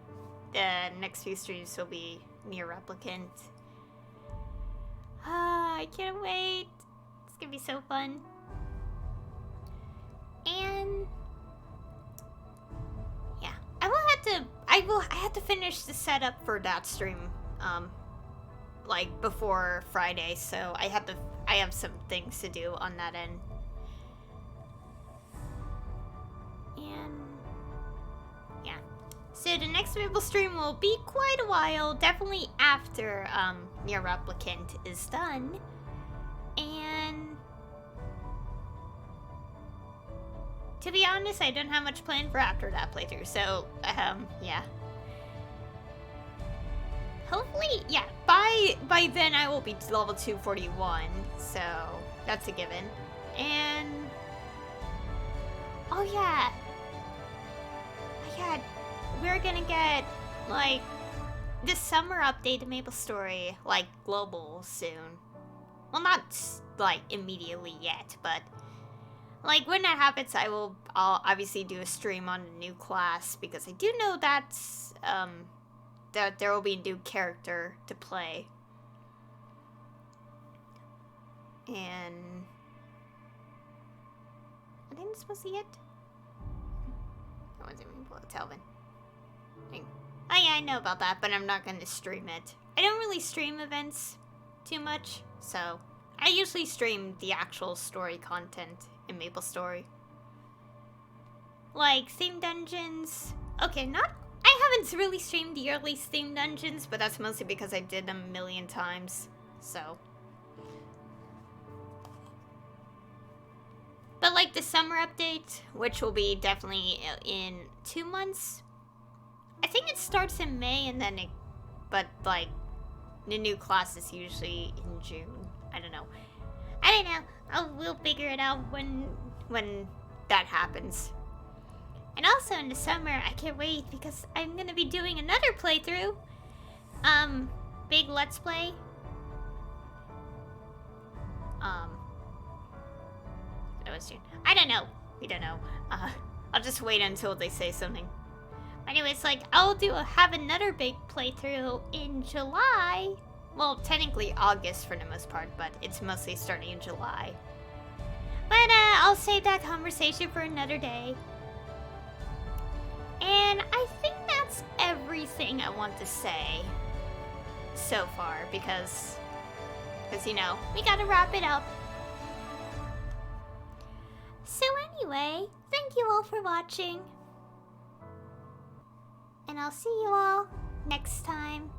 the next few streams will be Near Replicant. I can't wait. It's gonna be so fun. And yeah, I have to finish the setup for that stream, like before Friday. So I have some things to do on that end. And yeah, so the next Maple stream will be quite a while, definitely after Near Replicant is done. And to be honest, I don't have much planned for after that playthrough, so yeah. Hopefully, yeah, by then I will be level 241, so that's a given. And oh yeah, we're gonna get like this summer update to Maplestory, like global soon. Well, not like immediately yet, but like when that happens, I'll obviously do a stream on a new class, because I do know that's that there will be a new character to play. And I think that's supposed to be it. I wasn't even pull out Telvin. Oh yeah, I know about that, but I'm not gonna stream it. I don't really stream events too much, so I usually stream the actual story content in Maplestory. Like theme dungeons. Okay, I haven't really streamed the early theme dungeons, but that's mostly because I did them a million times, so. But like the summer update, which will be definitely in 2 months. I think it starts in May and then but like the new class is usually in June. I don't know. We'll figure it out when that happens. And also in the summer, I can't wait because I'm gonna be doing another playthrough. Big Let's Play. That was June. I don't know. We don't know. I'll just wait until they say something. Anyways, like, I'll have another big playthrough in July. Well, technically August for the most part, but it's mostly starting in July. But, I'll save that conversation for another day. And I think that's everything I want to say so far, because you know, we gotta wrap it up. So anyway, thank you all for watching. And I'll see you all next time.